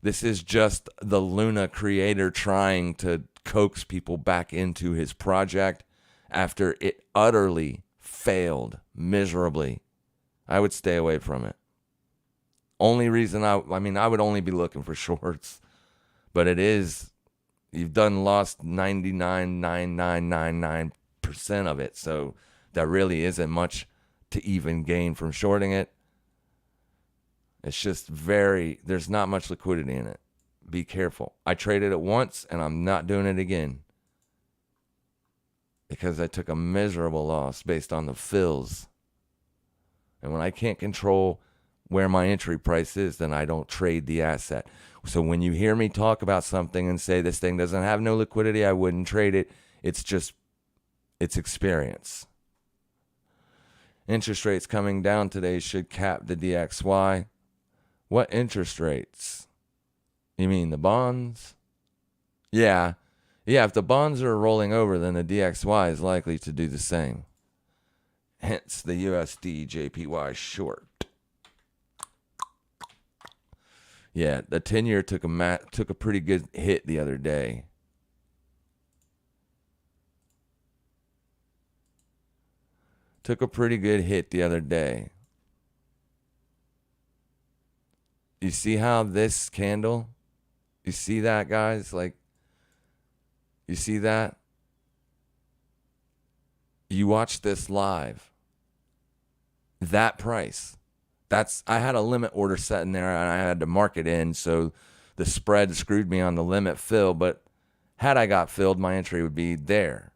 just the Luna creator trying to coax people back into his project after it utterly failed miserably. I would stay away from it. Only reason I would only be looking for shorts, but you've lost 99.9999% of it, so there really isn't much to even gain from shorting it. It's just there's not much liquidity in it. Be careful. I traded it once, and I'm not doing it again because I took a miserable loss based on the fills. And when I can't control where my entry price is, then I don't trade the asset. So when you hear me talk about something and say this thing doesn't have no liquidity, I wouldn't trade it. It's experience. Interest rates coming down today should cap the DXY. What interest rates? You mean the bonds? Yeah, if the bonds are rolling over, then the DXY is likely to do the same. Hence the USD JPY short. Yeah, the 10-year took a pretty good hit the other day. Took a pretty good hit the other day. You see how this candle? You see that, guys? You see that? You watch this live. That price. I had a limit order set in there and I had to mark it in, so the spread screwed me on the limit fill, but had I got filled, my entry would be there.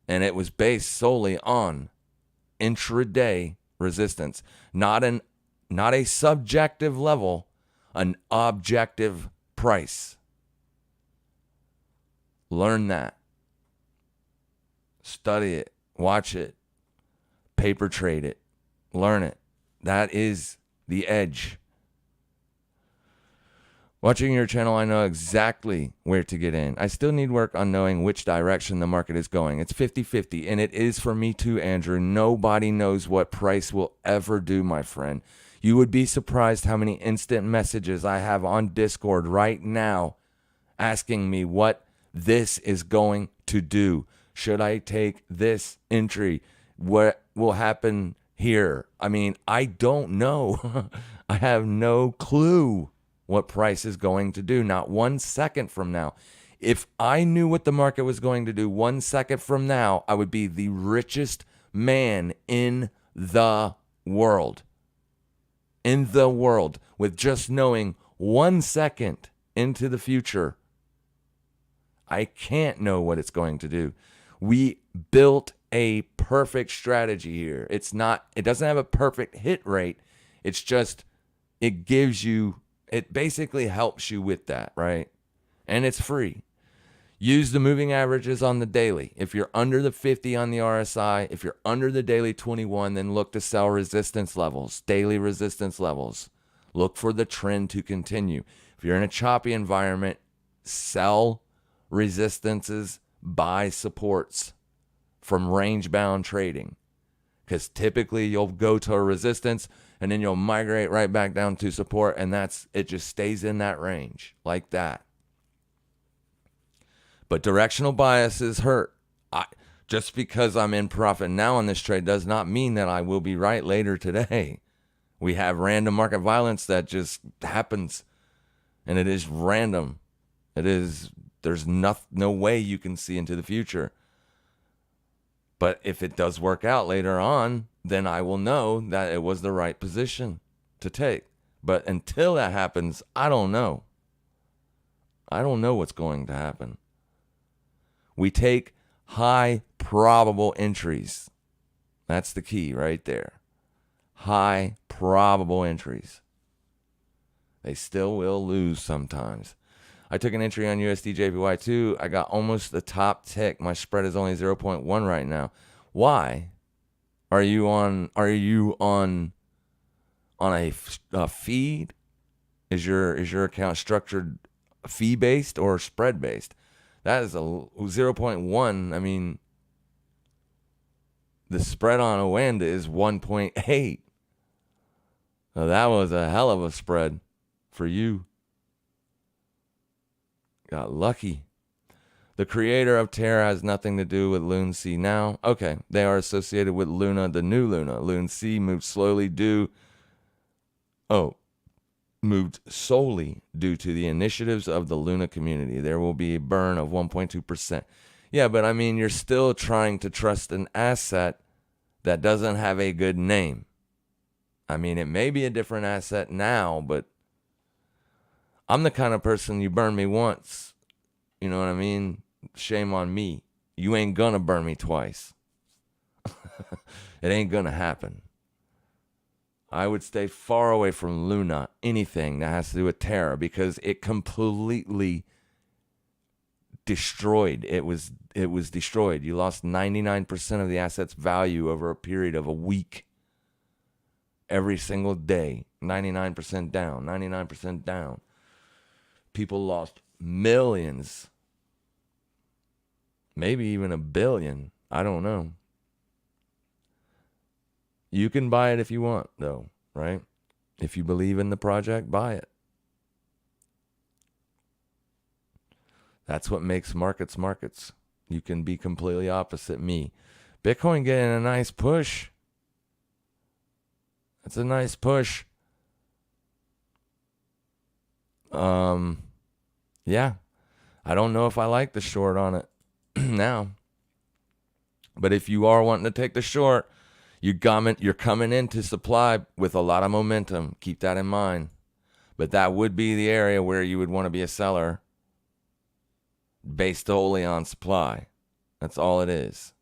And it was based solely on intraday resistance, not a subjective level, an objective price. Learn that. Study it. Watch it. Paper trade it. Learn it. That is the edge. Watching your channel, I know exactly where to get in. I still need work on knowing which direction the market is going. It's 50-50, and it is for me too, Andrew. Nobody knows what price will ever do, my friend. You would be surprised how many instant messages I have on Discord right now asking me what this is going to do. Should I take this entry? What will happen here? I mean, I don't know. I have no clue what price is going to do, not 1 second from now. If I knew what the market was going to do 1 second from now, I would be the richest man in the world. In the world, with just knowing 1 second into the future. I can't know what it's going to do. We built a perfect strategy here. It doesn't have a perfect hit rate. It's just, it basically helps you with that, right? And it's free. Use the moving averages on the daily. If you're under the 50 on the RSI, if you're under the daily 21, then look to sell resistance levels, daily resistance levels. Look for the trend to continue. If you're in a choppy environment, sell resistances, buy supports from range-bound trading. Because typically you'll go to a resistance and then you'll migrate right back down to support, and it just stays in that range like that. But directional biases hurt. Just because I'm in profit now on this trade does not mean that I will be right later today. We have random market violence that just happens, and it is random. There's no way you can see into the future. But if it does work out later on, then I will know that it was the right position to take. But until that happens, I don't know. I don't know what's going to happen. We take high probable entries. That's the key right there. High probable entries. They still will lose sometimes. I took an entry on USD JPY2. I got almost the top tick. My spread is only 0.1 right now. Why? Are you on a feed? Is your account structured fee based or spread based? That is a 0.1. I mean, the spread on Oanda is 1.8. Now that was a hell of a spread for you. Got lucky. The creator of Terra has nothing to do with Loon C now. Okay, they are associated with Luna, the new Luna. Loon C moved solely due to the initiatives of the Luna community. There will be a burn of 1.2%. Yeah, but I mean, you're still trying to trust an asset that doesn't have a good name. I mean, it may be a different asset now, but I'm the kind of person, you burn me once, you know what I mean? Shame on me. You ain't gonna burn me twice. It ain't gonna happen. I would stay far away from Luna, anything that has to do with Terra, because it completely destroyed. It was destroyed. You lost 99% of the asset's value over a period of a week. Every single day, 99% down, 99% down. People lost millions, maybe even $1 billion. I don't know. You can buy it if you want, though, right? If you believe in the project, buy it. That's what makes markets markets. You can be completely opposite me. Bitcoin getting a nice push. That's a nice push. Yeah. I don't know if I like the short on it now. But if you are wanting to take the short, you're coming into supply with a lot of momentum. Keep that in mind. But that would be the area where you would want to be a seller based solely on supply. That's all it is.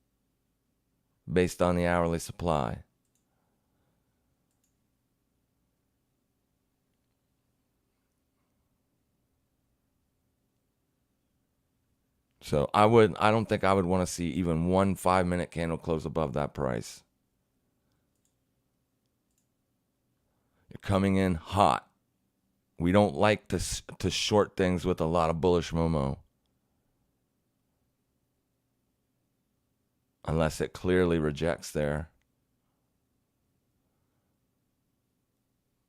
Based on the hourly supply. So I don't think I would want to see even one 5-minute candle close above that price. You're coming in hot We don't like to short things with a lot of bullish Momo. Unless it clearly rejects there.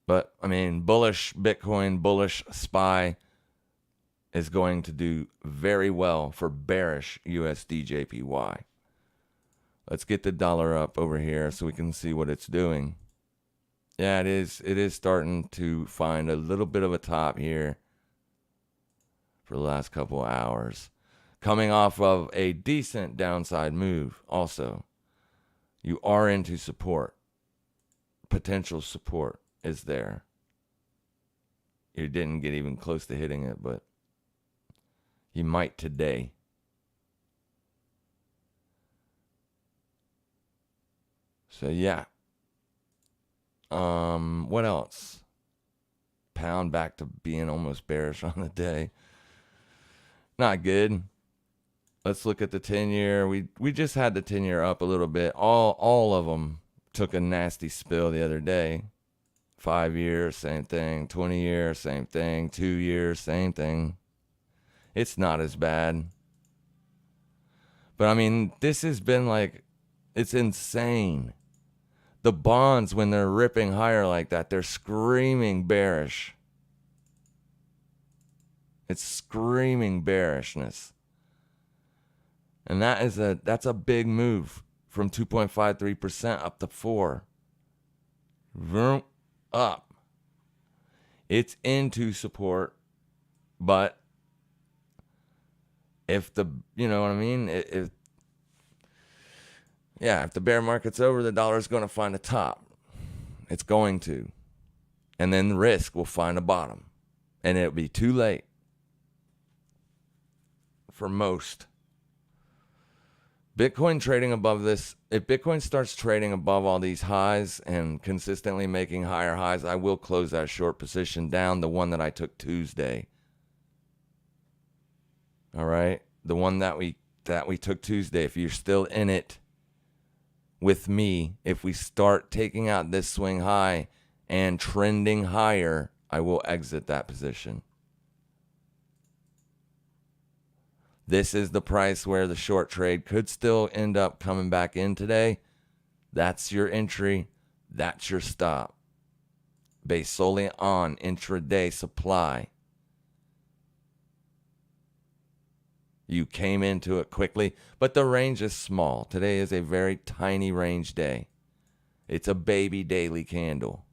But, I mean, bullish Bitcoin, bullish SPY is going to do very well for bearish USD JPY. Let's get the dollar up over here so we can see what it's doing. Yeah, it is starting to find a little bit of a top here for the last couple of hours. Coming off of a decent downside move also. You are into support. Potential support is there. You didn't get even close to hitting it, but you might today. So yeah. What else? Pound back to being almost bearish on the day. Not good. Let's look at the 10-year. We just had the 10-year up a little bit. All of them took a nasty spill the other day. 5 years, same thing. 20 years, same thing. 2 years, same thing. It's not as bad. But I mean, this has been like, it's insane. The bonds, when they're ripping higher like that, they're screaming bearish. It's screaming bearishness. And that's a big move from 2.53% up to 4%. Vroom, up. It's into support, but if the, you know what I mean? If the bear market's over, the dollar's going to find a top. It's going to. And then the risk will find a bottom. And it'll be too late for most. Bitcoin trading above this, if Bitcoin starts trading above all these highs and consistently making higher highs, I will close that short position down, the one that I took Tuesday. All right? The one that we took Tuesday. If you're still in it with me, if we start taking out this swing high and trending higher, I will exit that position. This is the price where the short trade could still end up coming back in today. That's your entry. That's your stop. Based solely on intraday supply. You came into it quickly, but the range is small. Today is a very tiny range day. It's a baby daily candle.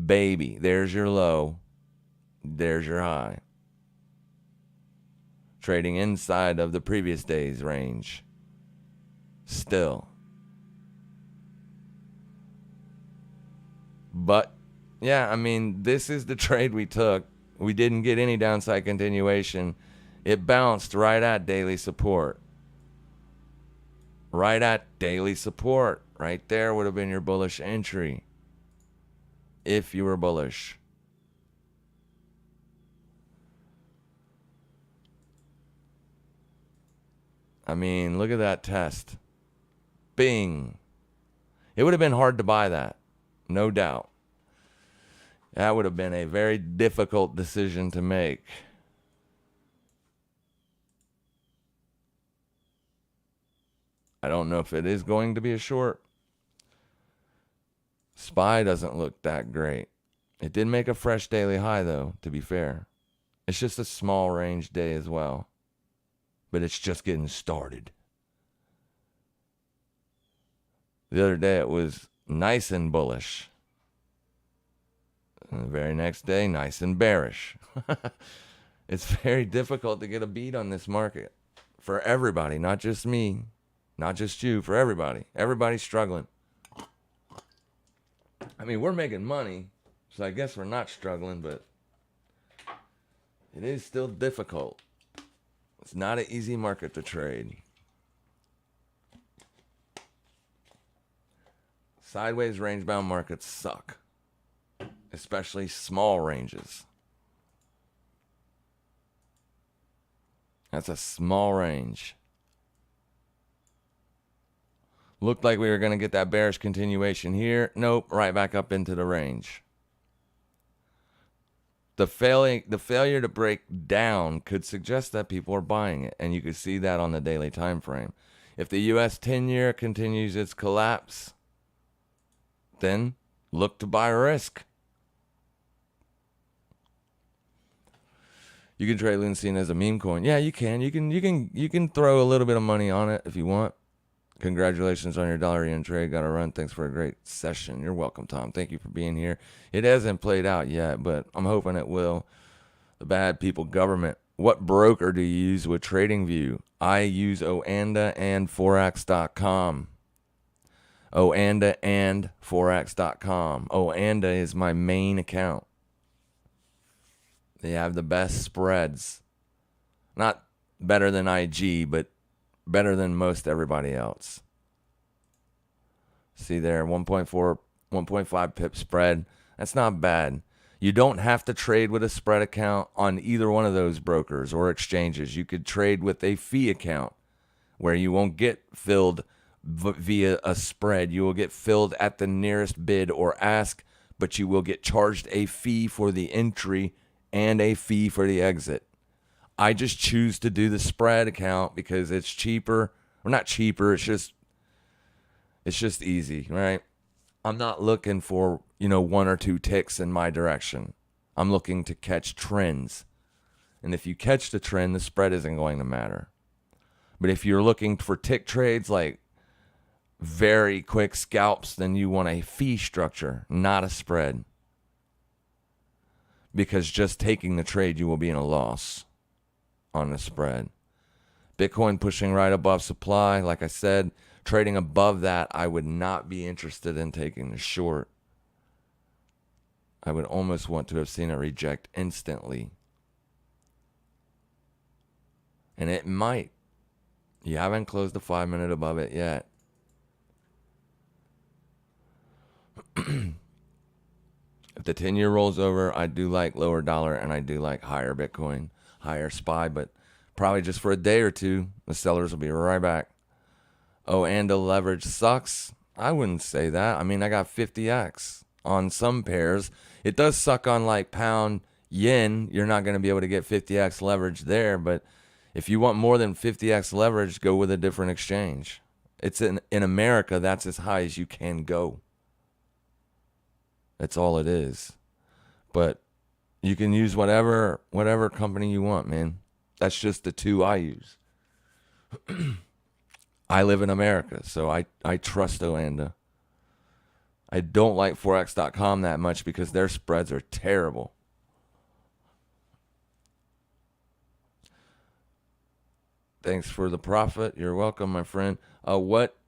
Baby, there's your low. There's your high. Trading inside of the previous day's range. Still. But, yeah, I mean, this is the trade we took. We didn't get any downside continuation. It bounced right at daily support. Right at daily support. Right there would have been your bullish entry. If you were bullish. I mean, look at that test. Bing. It would have been hard to buy that. No doubt. That would have been a very difficult decision to make. I don't know if it is going to be a short. SPY doesn't look that great. It did make a fresh daily high, though, to be fair. It's just a small range day as well. But it's just getting started. The other day it was nice and bullish. And the very next day, nice and bearish. It's very difficult to get a beat on this market. For everybody, not just me. Not just you, for everybody. Everybody's struggling. I mean, we're making money, so I guess we're not struggling, but it is still difficult. It's not an easy market to trade. Sideways range-bound markets suck, especially small ranges. That's a small range. Looked like we were going to get that bearish continuation here. Nope, right back up into the range. The failure to break down could suggest that people are buying it, and you can see that on the daily time frame. If the U.S. 10-year continues its collapse, then look to buy risk. You can trade Leucine as a meme coin. Yeah, you can. You can throw a little bit of money on it if you want. Congratulations on your $1 trade. Got to run. Thanks for a great session. You're welcome, Tom. Thank you for being here. It hasn't played out yet, but I'm hoping it will. The bad people government. What broker do you use with TradingView? I use Oanda and Forex.com. Oanda and Forex.com. Oanda is my main account. They have the best spreads. Not better than IG, but better than most everybody else. See there, 1.4, 1.5 pip spread. That's not bad. You don't have to trade with a spread account on either one of those brokers or exchanges. You could trade with a fee account where you won't get filled via a spread. You will get filled at the nearest bid or ask, but you will get charged a fee for the entry and a fee for the exit. I just choose to do the spread account because it's cheaper. Or not cheaper, it's just easy, right? I'm not looking for, one or two ticks in my direction. I'm looking to catch trends. And if you catch the trend, the spread isn't going to matter. But if you're looking for tick trades like very quick scalps, then you want a fee structure, not a spread. Because just taking the trade, you will be in a loss on the spread. Bitcoin pushing right above supply. Like I said, trading above that, I would not be interested in taking the short. I would almost want to have seen it reject instantly. And it might. You haven't closed the 5 minute above it yet. If the 10-year rolls over, I do like lower dollar and I do like higher Bitcoin, higher SPY, but probably just for a day or two. The sellers will be right back. Oh, and the leverage sucks? I wouldn't say that. I mean, I got 50x on some pairs. It does suck on like pound yen. You're not going to be able to get 50x leverage there, but if you want more than 50x leverage, go with a different exchange. It's in America, that's as high as you can go. That's all it is. But you can use whatever company you want, man. That's just the two I use. I live in America, so I trust Oanda. I don't like Forex.com that much because their spreads are terrible. Thanks for the profit. You're welcome, my friend.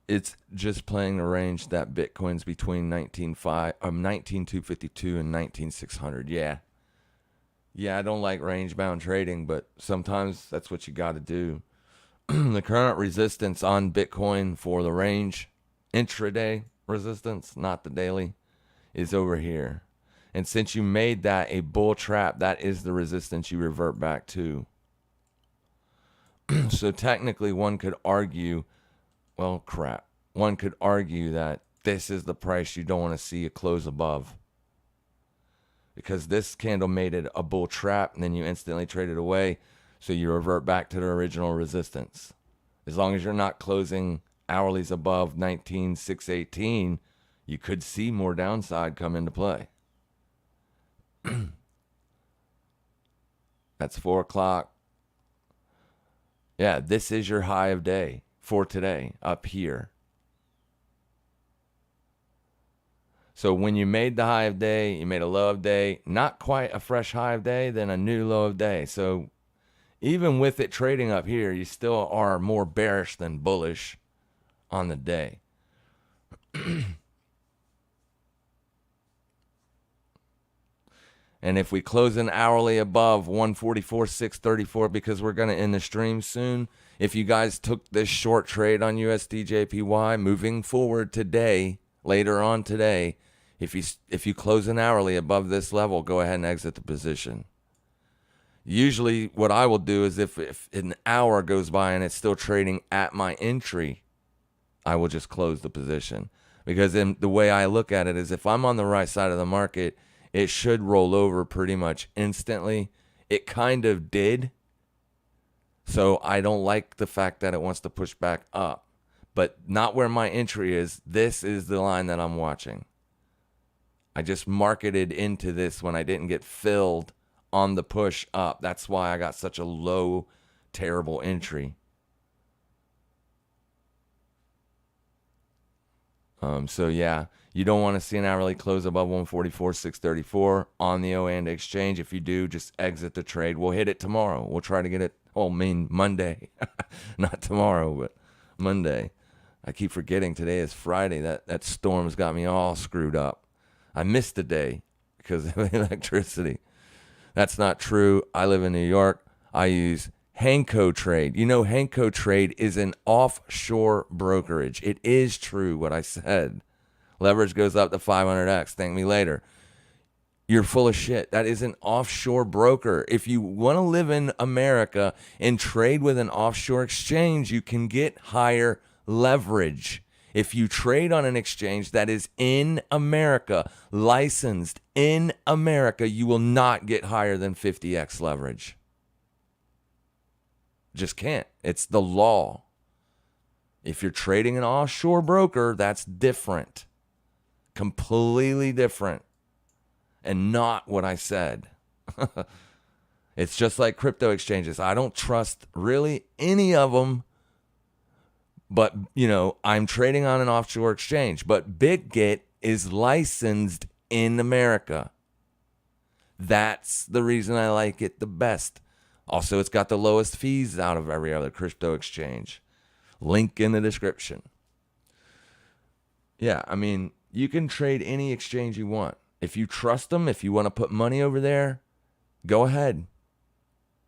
It's just playing the range that Bitcoin's between 19,252 and 19,600. Yeah, I don't like range-bound trading, but sometimes that's what you got to do. The current resistance on Bitcoin for the range, intraday resistance, not the daily, is over here. And since you made that a bull trap, that is the resistance you revert back to. So technically one could argue, one could argue that this is the price you don't want to see it close above. Because this candle made it a bull trap and then you instantly trade it away. So you revert back to the original resistance. As long as you're not closing hourlies above 19,618, you could see more downside come into play. That's 4 o'clock. Yeah, this is your high of day for today up here. So when you made the high of day, you made a low of day, not quite a fresh high of day, then a new low of day. So even with it trading up here, you still are more bearish than bullish on the day. And if we close an hourly above 144.634, because we're going to end the stream soon, if you guys took this short trade on USDJPY moving forward today, later on today, if you close an hourly above this level, go ahead and exit the position. Usually what I will do is if an hour goes by and it's still trading at my entry, I will just close the position. Because then the way I look at it is if I'm on the right side of the market, it should roll over pretty much instantly. It kind of did. So I don't like the fact that it wants to push back up. But not where my entry is. This is the line that I'm watching. I just marketed into this when I didn't get filled on the push up. That's why I got such a low, terrible entry. So yeah, you don't want to see an hourly close above 144.634 on the OANDA exchange. If you do, just exit the trade. We'll hit it tomorrow. We'll try to get it. Monday, not tomorrow, but Monday. I keep forgetting today is Friday. That storm's got me all screwed up. I missed the day because of electricity. That's not true. I live in New York. I use Hanco Trade. You know, Hanco Trade is an offshore brokerage. It is true what I said. Leverage goes up to 500x. Thank me later. You're full of shit. That is an offshore broker. If you want to live in America and trade with an offshore exchange, you can get higher leverage. If you trade on an exchange that is in America, licensed in America, you will not get higher than 50x leverage. Just can't. It's the law. If you're trading an offshore broker, that's different. Completely different. And not what I said. It's just like crypto exchanges. I don't trust really any of them. But, I'm trading on an offshore exchange. But Bitget is licensed in America. That's the reason I like it the best. Also, it's got the lowest fees out of every other crypto exchange. Link in the description. Yeah, you can trade any exchange you want. If you trust them, if you want to put money over there, go ahead.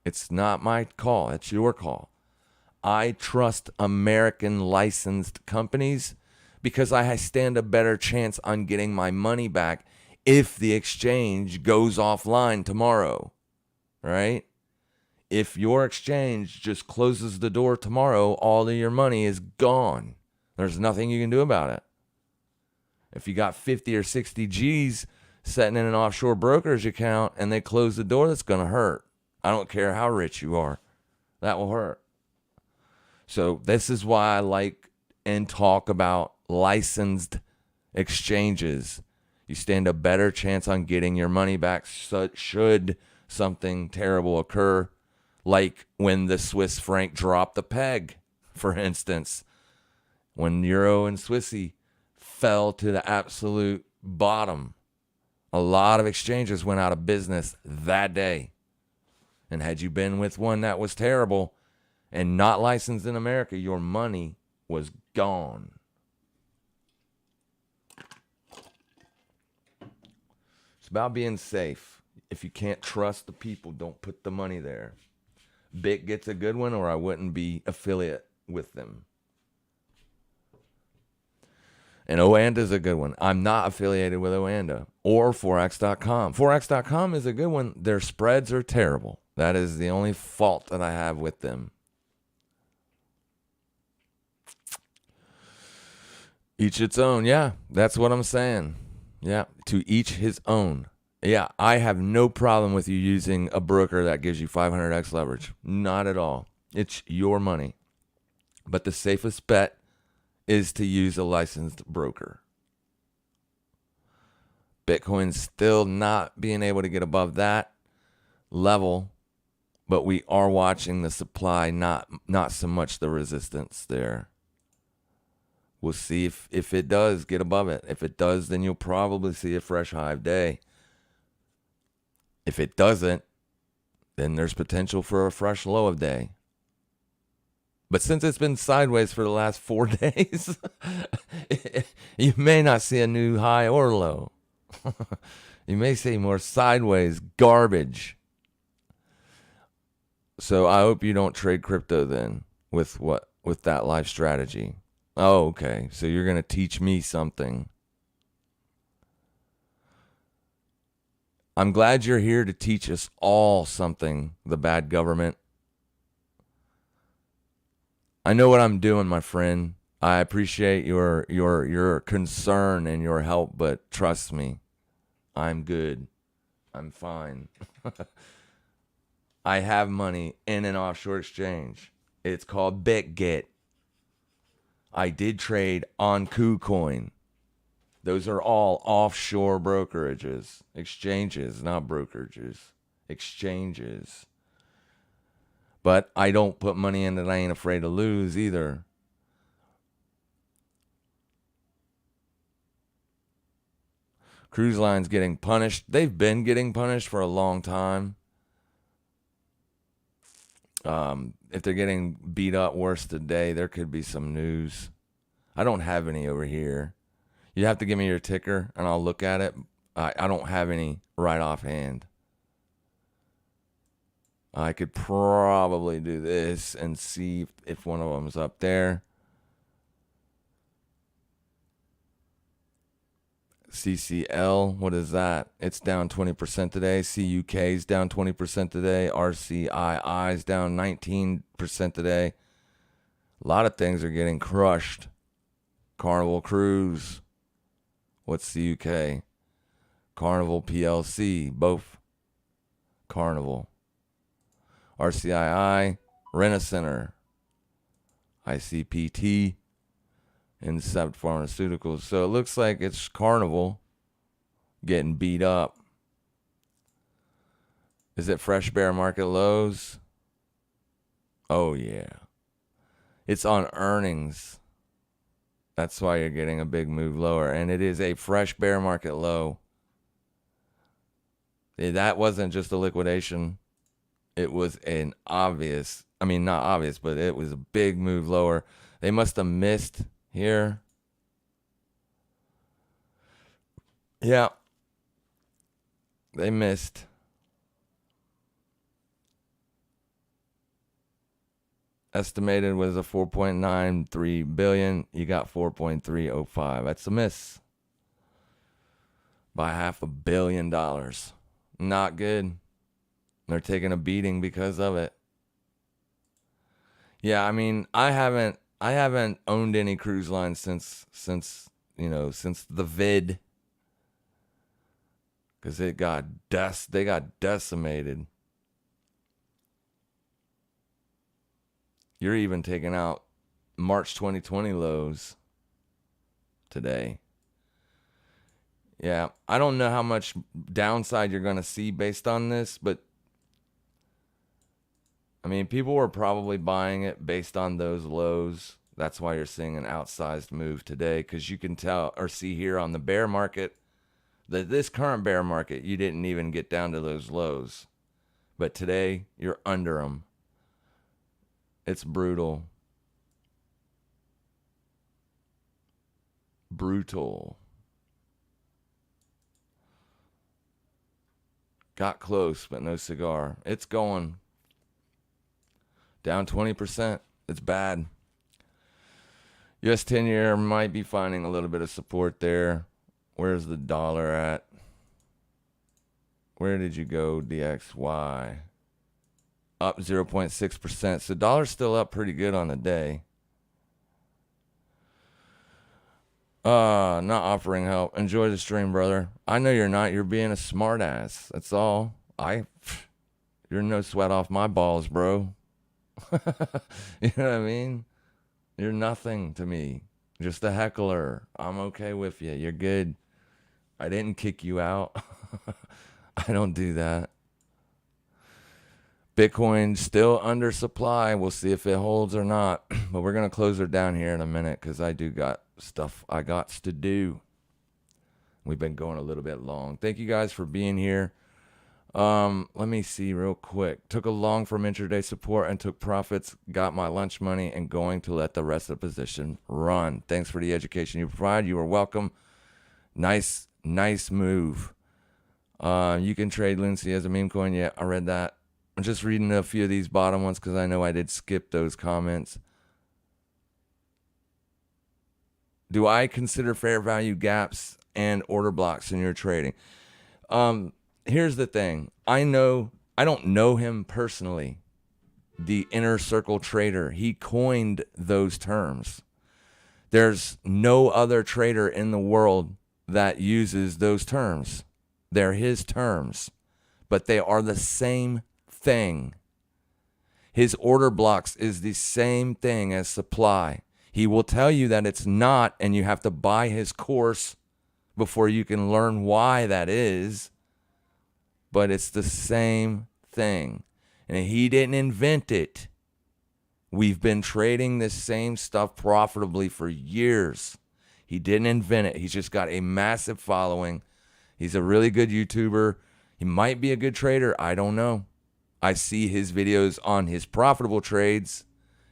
It's not my call. It's your call. I trust American licensed companies because I stand a better chance on getting my money back if the exchange goes offline tomorrow, right? If your exchange just closes the door tomorrow, all of your money is gone. There's nothing you can do about it. If you got 50 or 60 G's sitting in an offshore brokerage account and they close the door, that's going to hurt. I don't care how rich you are. That will hurt. So this is why I like and talk about licensed exchanges. You stand a better chance on getting your money back should something terrible occur, like when the Swiss franc dropped the peg, for instance. When Euro and Swissy fell to the absolute bottom, a lot of exchanges went out of business that day. And had you been with one that was terrible and not licensed in America, your money was gone. It's about being safe. If you can't trust the people, don't put the money there. Bitget's a good one, or I wouldn't be affiliate with them. And OANDA's a good one. I'm not affiliated with OANDA or Forex.com. Forex.com is a good one. Their spreads are terrible. That is the only fault that I have with them. Each its own. Yeah, that's what I'm saying. Yeah, to each his own. Yeah, I have no problem with you using a broker that gives you 500x leverage. Not at all. It's your money. But the safest bet is to use a licensed broker. Bitcoin's still not being able to get above that level, but we are watching the supply, not so much the resistance there. We'll see if it does get above it. If it does, then you'll probably see a fresh high day. If it doesn't, then there's potential for a fresh low of day. But since it's been sideways for the last 4 days, you may not see a new high or low. You may see more sideways garbage. So I hope you don't trade crypto then with that life strategy. Oh, okay. So you're going to teach me something. I'm glad you're here to teach us all something, the bad government. I know what I'm doing, my friend. I appreciate your concern and your help, but trust me, I'm good. I'm fine. I have money in an offshore exchange. It's called Bitget. I did trade on KuCoin. Those are all offshore brokerages, exchanges, not brokerages, exchanges. But I don't put money in that I ain't afraid to lose either. Cruise lines getting punished. They've been getting punished for a long time. If they're getting beat up worse today, there could be some news. I don't have any over here. You have to give me your ticker, and I'll look at it. I don't have any right offhand. I could probably do this and see if one of them's up there. CCL, what is that? It's down 20% today. CUK is down 20% today. RCII is down 19% today. A lot of things are getting crushed. Carnival Cruise. What's CUK? Carnival PLC, both Carnival. RCII, Rent-A-Center, ICPT, Incept Pharmaceuticals. So it looks like it's Carnival getting beat up. Is it fresh bear market lows? Oh, yeah. It's on earnings. That's why you're getting a big move lower. And it is a fresh bear market low. That wasn't just a liquidation. It was an obvious, I mean, not obvious, but it was a big move lower. They must have missed here. Yeah. They missed. Estimated was a 4.93 billion. You got 4.305. That's a miss by $500 million. Not good. They're taking a beating because of it. Yeah, I mean, I haven't owned any cruise lines since the vid, because they got decimated. You're even taking out March 2020 lows today. Yeah, I don't know how much downside you're going to see based on this, but I mean, people were probably buying it based on those lows. That's why you're seeing an outsized move today, because you can tell or see here on the bear market that this current bear market, you didn't even get down to those lows. But today, you're under them. It's brutal. Brutal. Got close, but no cigar. It's going. Down 20%. It's bad. US 10-year might be finding a little bit of support there. Where's the dollar at? Where did you go, DXY? Up 0.6%. So dollar's still up pretty good on the day. Not offering help. Enjoy the stream, brother. I know you're not. You're being a smart ass. That's all. You're no sweat off my balls, bro. You know what I mean? You're nothing to me. Just a heckler. I'm okay with you. You're good. I didn't kick you out. I don't do that. Bitcoin still under supply. We'll see if it holds or not. But we're going to close her down here in a minute, because I do got stuff I got to do. We've been going a little bit long. Thank you guys for being here. Let me see real quick. Took a long from intraday support and took profits, got my lunch money, and going to let the rest of the position run. Thanks for the education you provide. You are welcome. Nice move. You can trade Lindsay as a meme coin. Yeah, I read that. I'm just reading a few of these bottom ones because I know I did skip those comments. Do I consider fair value gaps and order blocks in your trading? Here's the thing. I don't know him personally. The inner circle trader, he coined those terms. There's no other trader in the world that uses those terms. They're his terms, but they are the same thing. His order blocks is the same thing as supply. He will tell you that it's not, and you have to buy his course before you can learn why that is. But it's the same thing. And he didn't invent it. We've been trading this same stuff profitably for years. He didn't invent it. He's just got a massive following. He's a really good YouTuber. He might be a good trader. I don't know. I see his videos on his profitable trades.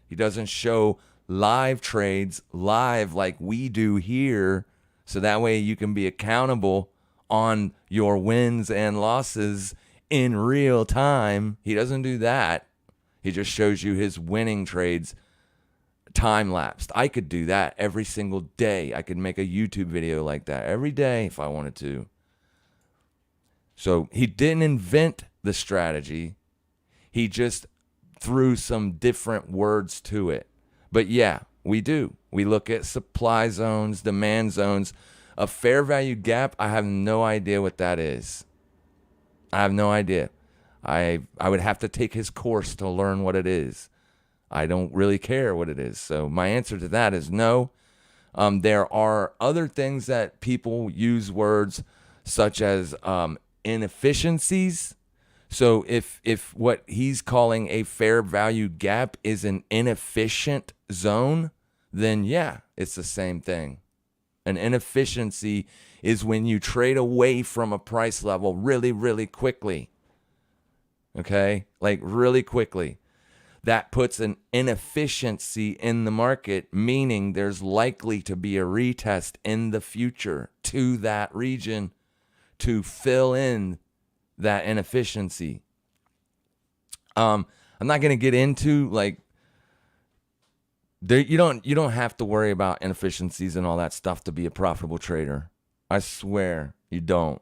He doesn't show live trades live like we do here. So that way you can be accountable on your wins and losses in real time. He doesn't do that. He just shows you his winning trades time lapsed. I could do that every single day. I could make a YouTube video like that every day if I wanted to. So he didn't invent the strategy. He just threw some different words to it. But yeah, we do. We look at supply zones, demand zones. A fair value gap, I have no idea what that is. I have no idea. I would have to take his course to learn what it is. I don't really care what it is. So my answer to that is no. There are other things that people use words such as inefficiencies. So if what he's calling a fair value gap is an inefficient zone, then yeah, it's the same thing. An inefficiency is when you trade away from a price level really, really quickly. Okay? Like really quickly. That puts an inefficiency in the market, meaning there's likely to be a retest in the future to that region to fill in that inefficiency. I'm not going to get into like you don't have to worry about inefficiencies and all that stuff to be a profitable trader. I swear you don't.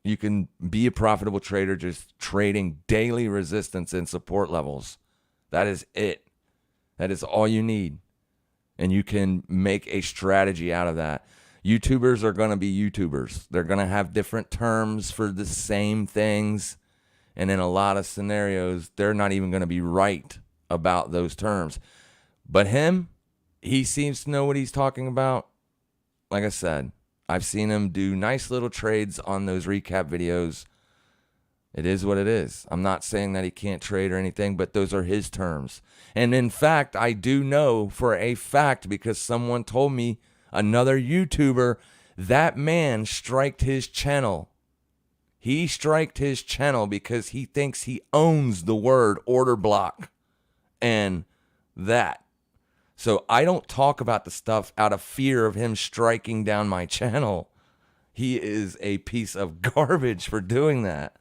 You can be a profitable trader just trading daily resistance and support levels. That is it. That is all you need. And you can make a strategy out of that. YouTubers are going to be YouTubers. They're going to have different terms for the same things. And in a lot of scenarios, they're not even going to be right about those terms. But him, he seems to know what he's talking about. Like I said, I've seen him do nice little trades on those recap videos. It is what it is. I'm not saying that he can't trade or anything, but those are his terms. And in fact, I do know for a fact because someone told me, another YouTuber, that man striked his channel. He striked his channel because he thinks he owns the word order block and that. So I don't talk about the stuff out of fear of him striking down my channel. He is a piece of garbage for doing that.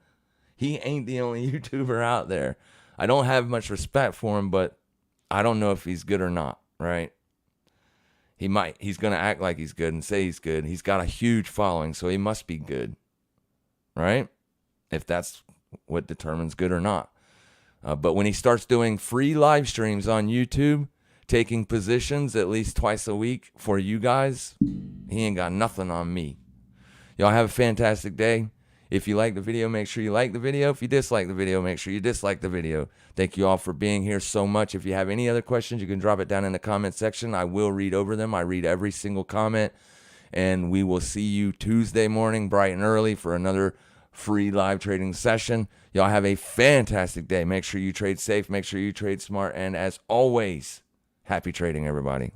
He ain't the only YouTuber out there. I don't have much respect for him, but I don't know if he's good or not, right? He might. He's going to act like he's good and say he's good. He's got a huge following, so he must be good, right? If that's what determines good or not. But when he starts doing free live streams on YouTube, taking positions at least twice a week for you guys, he ain't got nothing on me. Y'all have a fantastic day. If you like the video, make sure you like the video. If you dislike the video, make sure you dislike the video. Thank you all for being here so much. If you have any other questions, you can drop it down in the comment section. I will read over them. I read every single comment. And we will see you Tuesday morning, bright and early, for another free live trading session. Y'all have a fantastic day. Make sure you trade safe. Make sure you trade smart. And as always, happy trading, everybody.